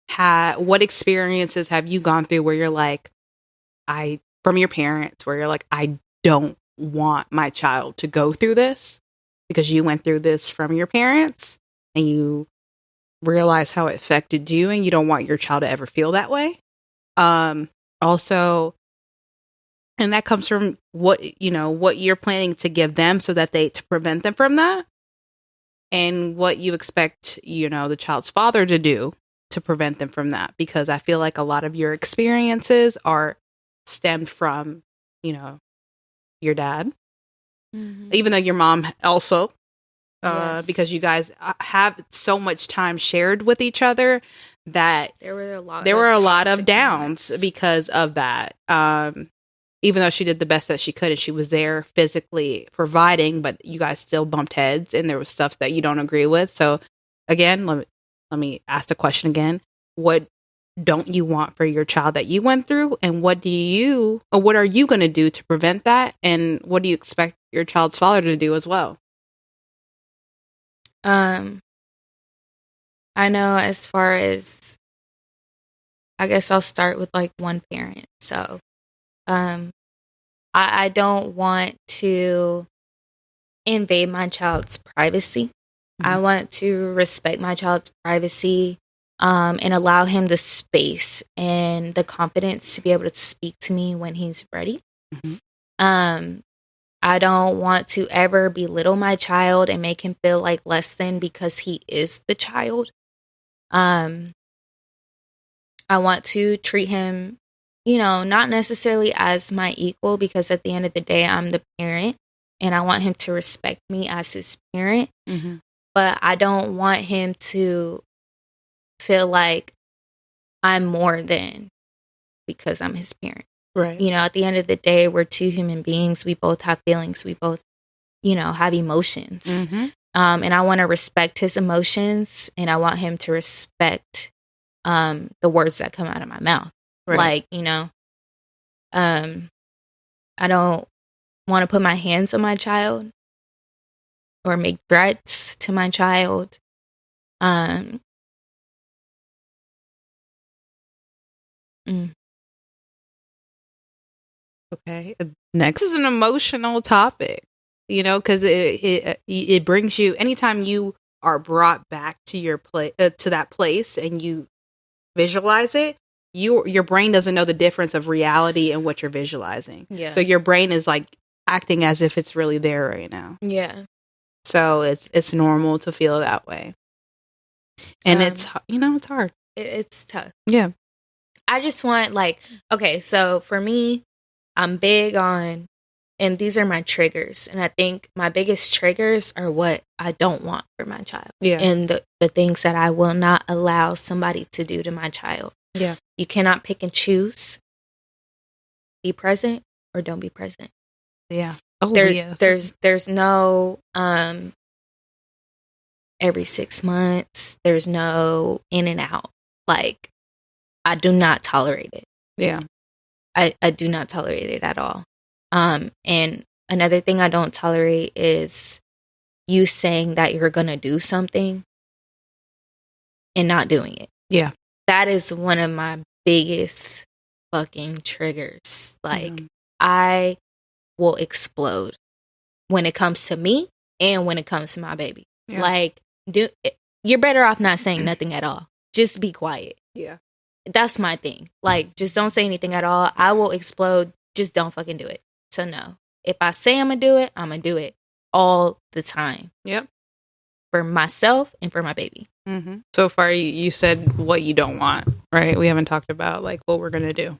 experiences have you gone through where you're like, from your parents, where you're like, I don't want my child to go through this because you went through this from your parents and you realize how it affected you and you don't want your child to ever feel that way. Also, and that comes from what you're planning to give them so that to prevent them from that, and what you expect, the child's father to do to prevent them from that. Because I feel like a lot of your experiences are stemmed from, your dad, even though your mom also, Yes. because you guys have so much time shared with each other that There were a lot of toxic downs moments. because of that. Even though she did the best that she could and she was there physically providing, but you guys still bumped heads and there was stuff that you don't agree with. So again, let me ask the question again. What don't you want for your child that you went through, and what are you going to do to prevent that, and what do you expect your child's father to do as well? I know, as far as, I guess I'll start with like one parent. So, I don't want to invade my child's privacy. I want to respect my child's privacy, and allow him the space and the confidence to be able to speak to me when he's ready. I don't want to ever belittle my child and make him feel like less than because he is the child. I want to treat him, not necessarily as my equal, because at the end of the day, I'm the parent and I want him to respect me as his parent. But I don't want him to feel like I'm more than because I'm his parent. Right. At the end of the day, we're two human beings. We both have feelings. We both, have emotions. And I want to respect his emotions, and I want him to respect the words that come out of my mouth. Right. Like, I don't want to put my hands on my child or make threats to my child. Okay. Next is an emotional topic, because it brings you, anytime you are brought back to your to that place and you visualize it, your brain doesn't know the difference of reality and what you're visualizing. Yeah. So your brain is like acting as if it's really there right now. Yeah. So it's normal to feel that way. And it's hard. It's tough. Yeah. I just want, okay, so for me, I'm big on, and these are my triggers. And I think my biggest triggers are what I don't want for my child. Yeah. And the things that I will not allow somebody to do to my child. Yeah. You cannot pick and choose. Be present or don't be present. Yeah. There's no every 6 months. There's no in and out. Like, I do not tolerate it. Yeah. I do not tolerate it at all. And another thing I don't tolerate is you saying that you're going to do something and not doing it. Yeah. That is one of my biggest fucking triggers. Like, I will explode when it comes to me and when it comes to my baby. Yeah. Like, you're better off not saying nothing at all. Just be quiet. Yeah. That's my thing. Like, just don't say anything at all. I will explode. Just don't fucking do it. So no. If I say I'm going to do it, I'm going to do it. all the time. Yep. For myself and for my baby. Mm-hmm. So far, you said what you don't want, right? We haven't talked about like what we're gonna do.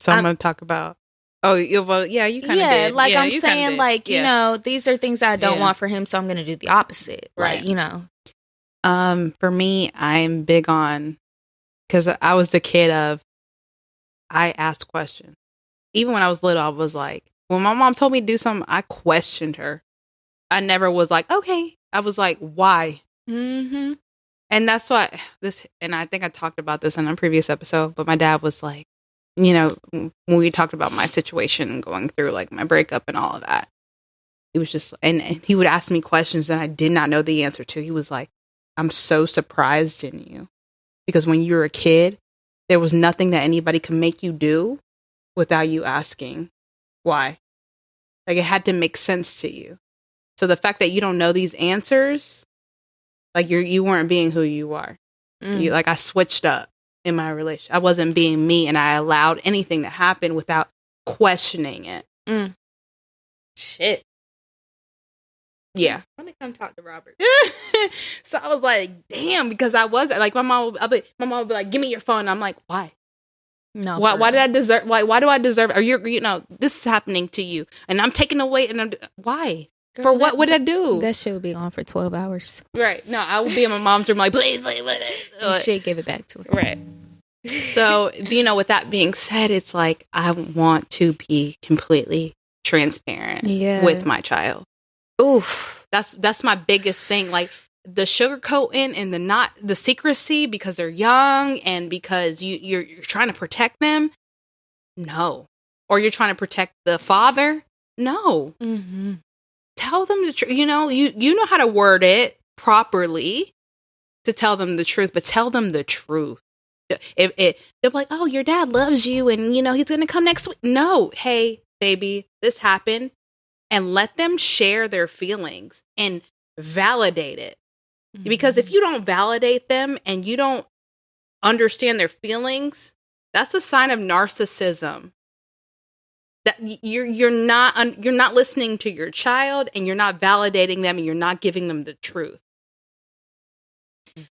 So I'm gonna talk about. Oh, well, yeah, you kind of did. Like yeah, I'm saying, like you know, these are things I don't want for him, so I'm gonna do the opposite. Right. Like you know. For me, I'm big on because I was the kid of I asked questions. Even when I was little, I was like, when my mom told me to do something, I questioned her. I never was like, okay. I was like, why? Mm-hmm. And that's why and I think I talked about this in a previous episode, but my dad was like, you know, when we talked about my situation and going through like my breakup and all of that, he was just, and he would ask me questions that I did not know the answer to. He was like, I'm so surprised in you because when you were a kid, there was nothing that anybody could make you do without you asking why. Like it had to make sense to you. So the fact that you don't know these answers, like you weren't being who you are. Like I switched up in my relationship. I wasn't being me, and I allowed anything to happen without questioning it. Shit. Yeah. Let me come talk to Robert. So I was like, damn, because I was like, my mom would be like, give me your phone. I'm like, why? No. Why did I deserve? Why do I deserve? Or you know, this is happening to you, and I'm taking away, and why? Girl, for what would I do? That shit would be on for 12 hours. Right. No, I would be in my mom's room like, please. And shit, give it back to her. Right. So, you know, with that being said, it's like, I want to be completely transparent with my child. Oof. That's my biggest thing. Like the sugarcoating and the secrecy because they're young and because you're trying to protect them. No. Or you're trying to protect the father. No. Mm-hmm. Tell them the truth. You know, you know how to word it properly to tell them the truth, but tell them the truth. If they're like, oh, your dad loves you and, you know, he's going to come next week. No. Hey, baby, this happened. And let them share their feelings and validate it. Mm-hmm. Because if you don't validate them and you don't understand their feelings, that's a sign of narcissism. That you're not listening to your child and you're not validating them and you're not giving them the truth.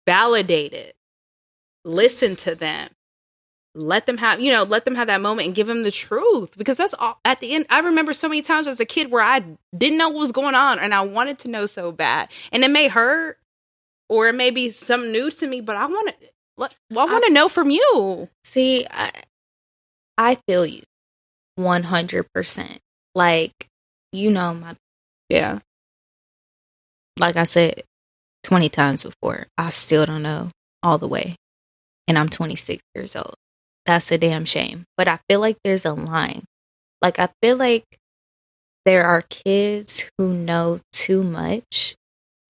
Validate it. Listen to them. Let them have that moment and give them the truth, because that's all at the end. I remember so many times as a kid where I didn't know what was going on and I wanted to know so bad, and it may hurt or it may be something new to me, but I want to know from you. See, I feel you 100%. Like, you know, like I said 20 times before, I still don't know all the way, and I'm 26 years old. That's a damn shame. But I feel like there's a line. Like, I feel like there are kids who know too much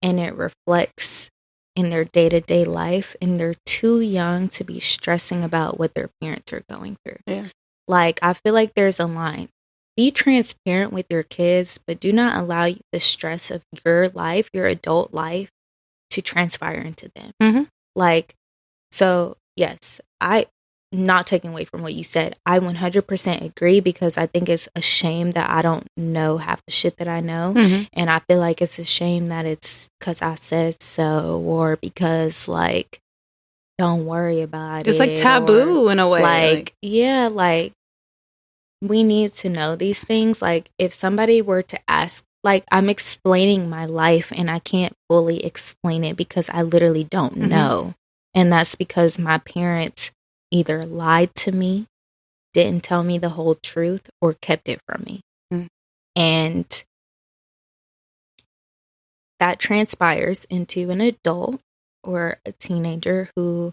and it reflects in their day-to-day life, and they're too young to be stressing about what their parents are going through. Yeah. Like, I feel like there's a line. Be transparent with your kids, but do not allow the stress of your life, your adult life, to transpire into them. Mm-hmm. Like, so, yes, not taking away from what you said, I 100% agree, because I think it's a shame that I don't know half the shit that I know. Mm-hmm. And I feel like it's a shame that it's because I said so, or because, like, don't worry about it. It's like taboo in a way. Like, yeah, like, we need to know these things. Like, if somebody were to ask, like, I'm explaining my life and I can't fully explain it because I literally don't know. And that's because my parents either lied to me, didn't tell me the whole truth, or kept it from me. And that transpires into an adult or a teenager who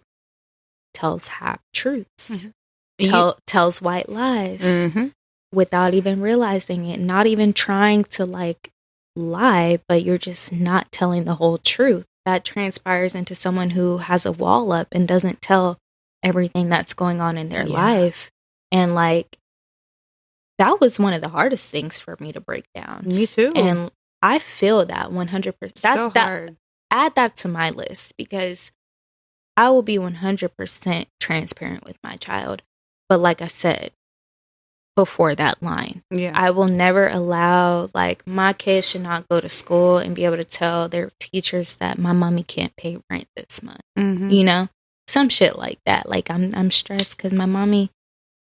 tells half truths, tells white lies without even realizing it, not even trying to, like, lie, but you're just not telling the whole truth. That transpires into someone who has a wall up and doesn't tell everything that's going on in their life. And, like, that was one of the hardest things for me to break down. Me too. And I feel that 100%. So hard. Add that to my list, because I will be 100% transparent with my child. But like I said, before that line. Yeah. I will never allow, like, my kids should not go to school and be able to tell their teachers that my mommy can't pay rent this month. Mm-hmm. You know, some shit like that. Like, I'm stressed because my mommy,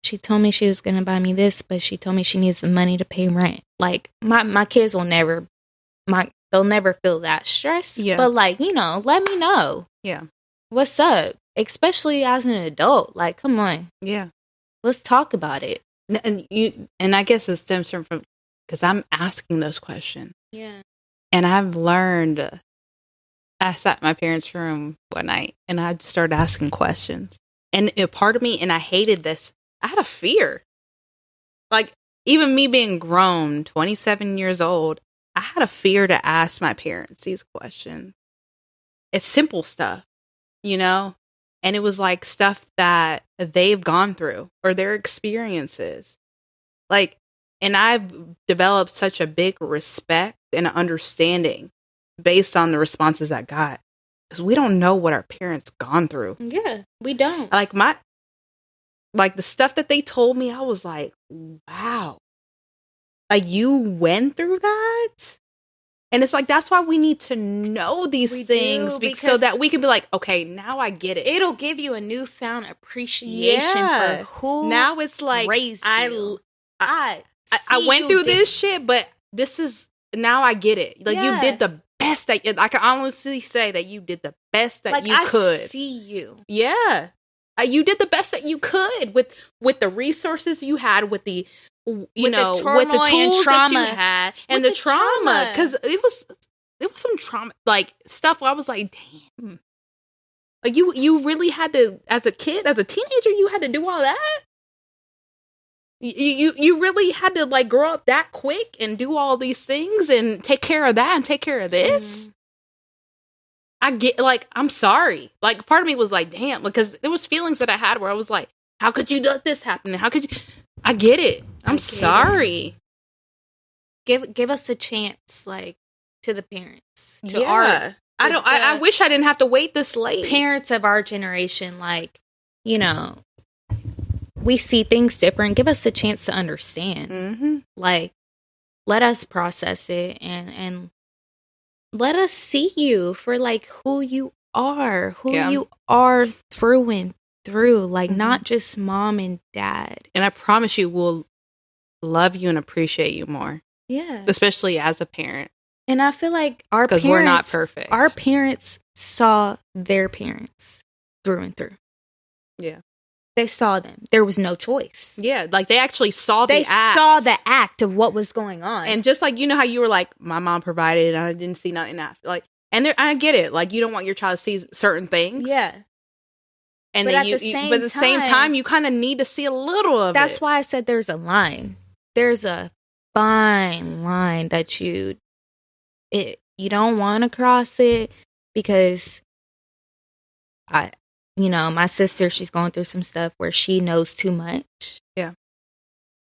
she told me she was gonna buy me this, but she told me she needs the money to pay rent. Like, my kids will never, they'll never feel that stress. Yeah. But, like, you know, let me know. Yeah. What's up? Especially as an adult. Like, come on. Yeah. Let's talk about it. And I guess it stems from because I'm asking those questions. Yeah. And I've learned. I sat in my parents' room one night and I just started asking questions. And a part of me, and I hated this, I had a fear. Like, even me being grown, 27 years old, I had a fear to ask my parents these questions. It's simple stuff, you know? And it was like stuff that they've gone through or their experiences. Like, and I've developed such a big respect and understanding based on the responses I got. Because we don't know what our parents gone through. Yeah, we don't. Like the stuff that they told me, I was like, wow. Like, you went through that? And it's like, that's why we need to know these things so that we can be like, okay, now I get it. It'll give you a newfound appreciation for who now it's like, raised you. I went through this shit, but this is, now I get it. Like, you did the best that, I can honestly say that you did the best that you could. I see you. Yeah. You did the best that you could with the resources you had, with the, with the tools that you had, and the trauma. Because it was some trauma, like, stuff where I was like, damn. Like, you really had to, as a teenager, you had to do all that? You really had to, like, grow up that quick and do all these things and take care of that and take care of this? Mm. I get, like, I'm sorry. Like, part of me was like, damn, because there was feelings that I had where I was like, how could you let this happen? How could you? I get it. I'm sorry. Give us a chance, like, to the parents. To I wish I didn't have to wait this late. Parents of our generation, like, you know, we see things different. Give us a chance to understand. Mm-hmm. Like, let us process it and let us see you for, like, who you are through and through, like, not just mom and dad. And I promise you, we'll love you and appreciate you more. Yeah. Especially as a parent. And I feel like because we're not perfect. Our parents saw their parents through and through. Yeah. They saw them. There was no choice. Yeah, like, they actually saw the act. They saw the act of what was going on. And just like, you know how you were like, my mom provided and I didn't see nothing after. Like, and I get it. Like, you don't want your child to see certain things. Yeah. And but then at the same time, you kind of need to see a little of it. That's why I said there's a line. There's a fine line that you don't want to cross it, because my sister, she's going through some stuff where she knows too much. Yeah.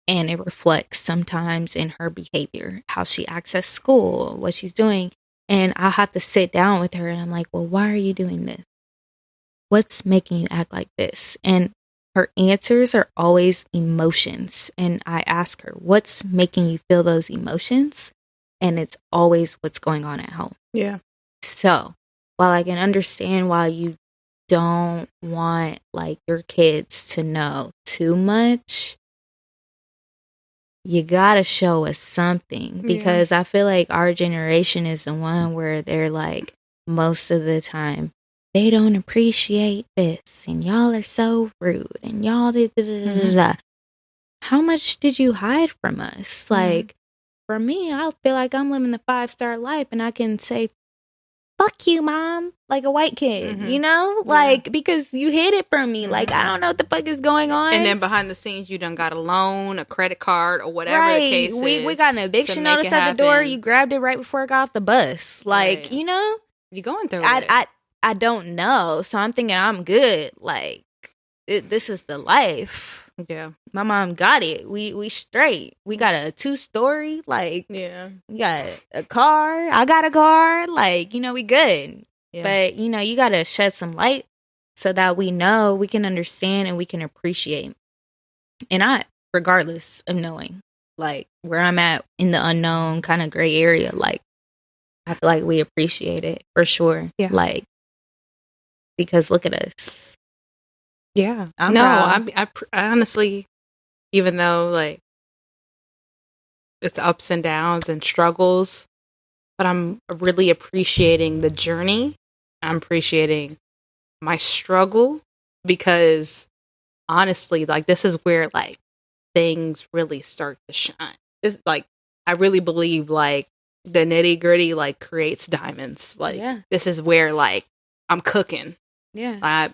And it reflects sometimes in her behavior, how she acts at school, what she's doing. And I'll have to sit down with her and I'm like, well, why are you doing this? What's making you act like this? And her answers are always emotions. And I ask her, what's making you feel those emotions? And it's always what's going on at home. Yeah. So while I can understand why you don't want, like, your kids to know too much, you gotta show us something, because I feel like our generation is the one where they're like, most of the time, they don't appreciate this, and y'all are so rude, and y'all How much did you hide from us? Like, for me, I feel like I'm living the 5-star life, and I can say, fuck you, mom, like a white kid, you know? Like, because you hid it from me. Like, I don't know what the fuck is going on. And then behind the scenes, you done got a loan, a credit card, or whatever the case is. We got an eviction notice at the door. You grabbed it right before I got off the bus. Like, you know? You're going through it. I don't know. So I'm thinking I'm good. Like, this is the life. Yeah. My mom got it. We straight. We got a 2-story. Like, yeah. We got a car. I got a car. Like, we good. Yeah. But, you got to shed some light so that we know, we can understand, and we can appreciate. And regardless of knowing. Like, where I'm at in the unknown kind of gray area, like, I feel like we appreciate it for sure. Yeah. Like, because look at us. Yeah. I'm proud. I honestly, even though, like, it's ups and downs and struggles, but I'm really appreciating the journey. I'm appreciating my struggle because honestly, like, this is where, like, things really start to shine. It's like, I really believe, like, the nitty gritty, like, creates diamonds. Like, this is where, like, I'm cooking. Yeah.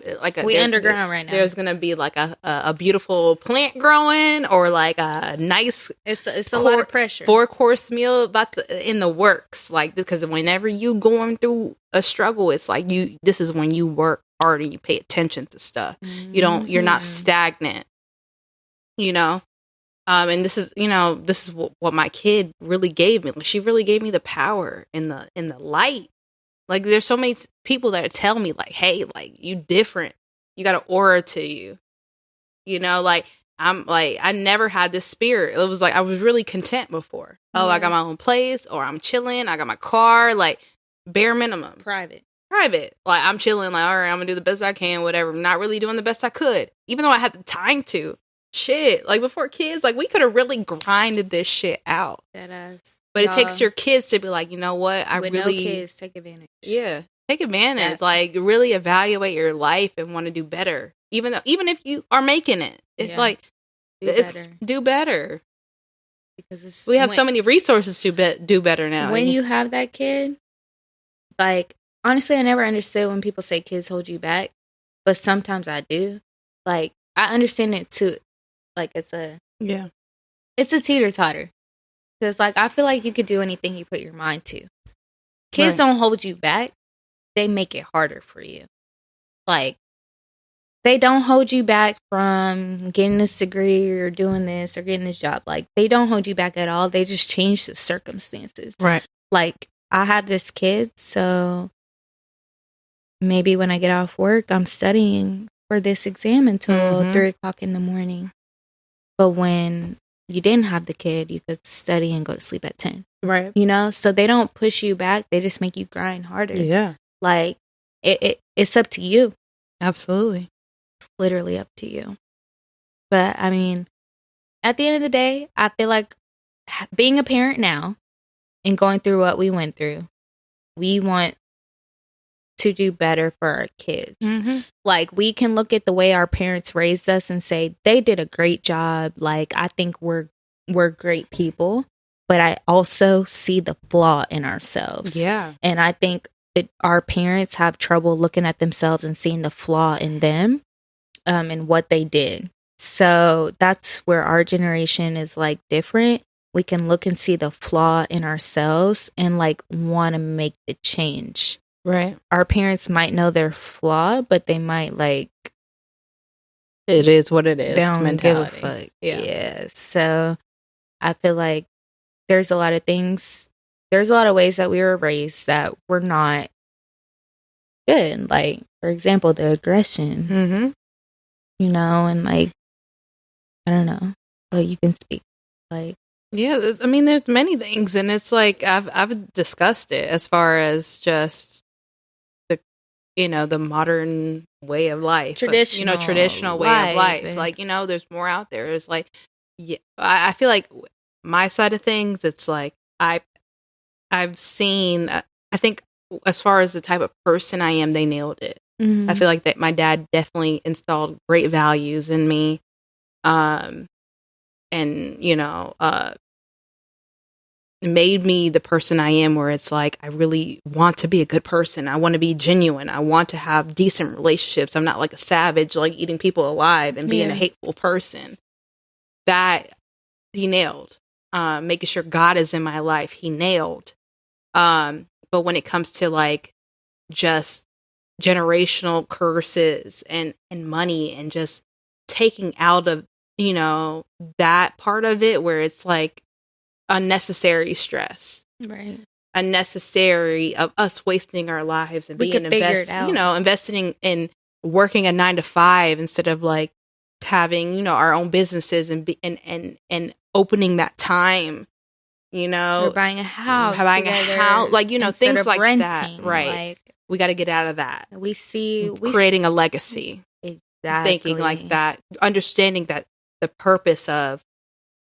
We underground right now. There's going to be, like, a beautiful plant growing, or, like, a nice... It's a lot of pressure. 4-course meal in the works. Like, because whenever you going through a struggle, it's like this is when you work hard and you pay attention to stuff. Mm-hmm. You're not stagnant, you know? And this is what my kid really gave me. Like, she really gave me the power and the light. Like, there's so many people that tell me, like, hey, like, you different. You got an aura to you. You know, like, I'm like, I never had this spirit. It was like, I was really content before. Oh, I got my own place, or I'm chilling. I got my car, like, bare minimum. Private. Like, I'm chilling, like, all right, I'm gonna do the best I can, whatever. I'm not really doing the best I could, even though I had the time to. Shit, like, before kids, like, we could have really grinded this shit out. But it takes your kids to be like, you know what? No kids, take advantage. Yeah, take advantage. Like, really evaluate your life and want to do better. Even if you are making it, it's like, do better. Because we have so many resources to do better now. When you have that kid, like, honestly, I never understood when people say kids hold you back, but sometimes I do. Like, I understand it too. Like, it's a teeter-totter. Because, like, I feel like you could do anything you put your mind to. Kids don't hold you back. They make it harder for you. Like, they don't hold you back from getting this degree or doing this or getting this job. Like, they don't hold you back at all. They just change the circumstances. Right. Like, I have this kid, so maybe when I get off work, I'm studying for this exam until 3 o'clock in the morning. But when you didn't have the kid, you could study and go to sleep at 10. Right. You know? So they don't push you back. They just make you grind harder. Yeah. Like, it's up to you. Absolutely. It's literally up to you. But, I mean, at the end of the day, I feel like being a parent now and going through what we went through, we want to do better for our kids. Like, we can look at the way our parents raised us and say they did a great job. Like, I think we're great people, but I also see the flaw in ourselves. Yeah. And I think that our parents have trouble looking at themselves and seeing the flaw in them and what they did. So that's where our generation is, like, different. We can look and see the flaw in ourselves and, like, want to make the change. Right. Our parents might know their flaw, but they might, like, it is what it is. Don't mentality. give a fuck. Yeah. So I feel like there's a lot of ways that we were raised that were not good. Like, for example, the aggression. You know, and, like, I don't know, but you can speak. Like, yeah, I mean, there's many things, and it's like I've discussed it as far as just the modern way of life, traditional way of life. Like, there's more out there. It's like, yeah, I feel like my side of things, it's like I've seen. I think as far as the type of person I am, they nailed it. I feel like that my dad definitely installed great values in me, and made me the person I am, where it's like, I really want to be a good person. I want to be genuine. I want to have decent relationships. I'm not like a savage, like eating people alive and being a hateful person. That he nailed. Making sure God is in my life, he nailed. But when it comes to, like, just generational curses and money and just taking out of, that part of it, where it's like, unnecessary stress, right? Unnecessary of us wasting our lives and investing in working a 9 to 5 instead of, like, having, you know, our own businesses and opening that time, you know, or buying a house, like, you know, things like renting, that. Right. Like, we got to get out of that. We creating a legacy. Exactly. Thinking like that, understanding that the purpose of,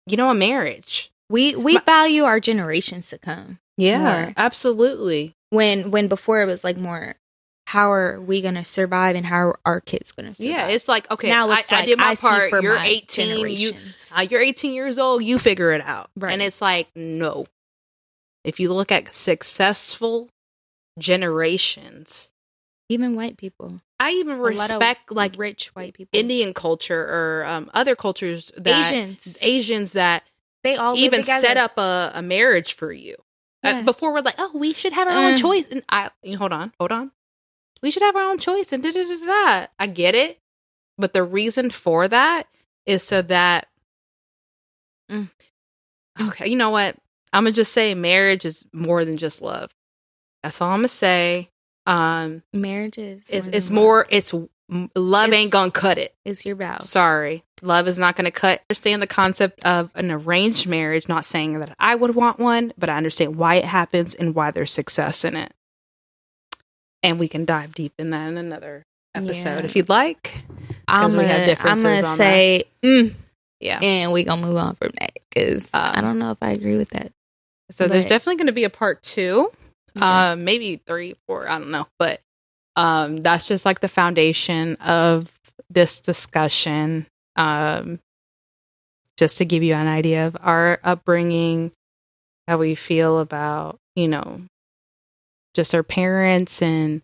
you know, a marriage. We value our generations to come. Yeah, more. Absolutely. When before it was like more, how are we going to survive and how are our kids going to survive? Yeah, it's like, okay, now I did my part. You're 18. You're 18 years old. You figure it out. Right. And it's like, no. If you look at successful generations, even white people, I even respect like rich white people, Indian culture or other cultures that Asians that they all even set up a marriage for you. Yeah. Before we're like, oh, we should have our own choice. And hold on. We should have our own choice and da-da-da-da-da. I get it. But the reason for that is so that, okay, you know what? I'm going to just say marriage is more than just love. That's all I'm going to say. Marriage is it's more love ain't gonna cut it. It's your vows. Sorry, love is not gonna cut. I understand the concept of an arranged marriage, not saying that I would want one, but I understand why it happens and why there's success in it, and we can dive deep in that in another episode if you'd like, because we have differences. I'm gonna say yeah, and we gonna move on from that because I don't know if I agree with that. So there's definitely going to be a part 2. Maybe 3, 4, I don't know. But that's just like the foundation of this discussion. Just to give you an idea of our upbringing, how we feel about, you know, just our parents and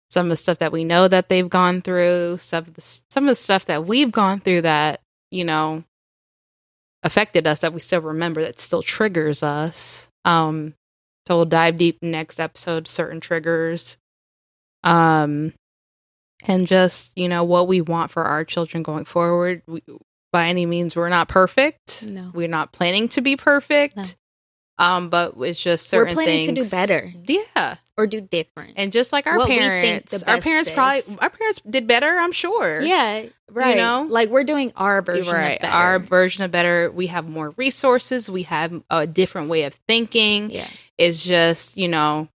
some of the stuff that we know that they've gone through, some of the stuff that we've gone through that, you know, affected us, that we still remember, that still triggers us. So we'll dive deep next episode, certain triggers. And just, you know, what we want for our children going forward. By any means, we're not perfect. No. We're not planning to be perfect. No. But it's just certain things. We're planning to do better. Yeah. Or do different. And just like our parents. Our parents did better, I'm sure. Yeah. Right. You know? Like we're doing our version of better. Our version of better. We have more resources. We have a different way of thinking. Yeah. It's just, you know,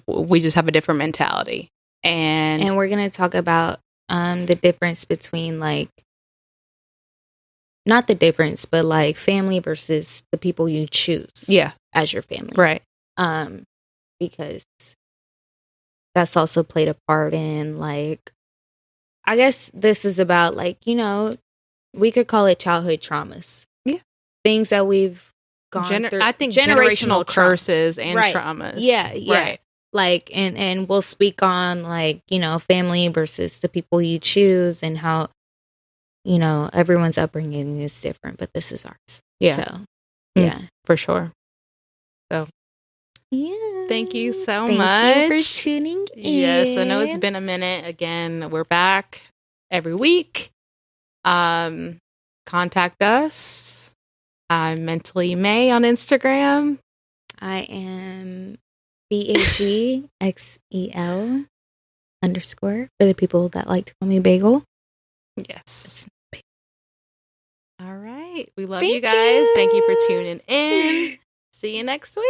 we just have a different mentality. And we're going to talk about the difference between like, not the difference, but like family versus the people you choose. Yeah. As your family. Right. Because that's also played a part in like, I guess this is about like, you know, we could call it childhood traumas. Yeah. Things that we've gone through. I think generational curses and traumas. Yeah. Yeah. Right. Like, and we'll speak on like, you know, family versus the people you choose and how, you know, everyone's upbringing is different, but this is ours. Yeah. So, yeah. For sure. So, yeah. Thank you so much. Thank you for tuning in. Yes, I know it's been a minute. Again, we're back every week. Contact us. I'm Mentally May on Instagram. I am BAGXEL _ for the people that like to call me Bagel. Yes. All right. We love you guys. Thank you for tuning in. See you next week.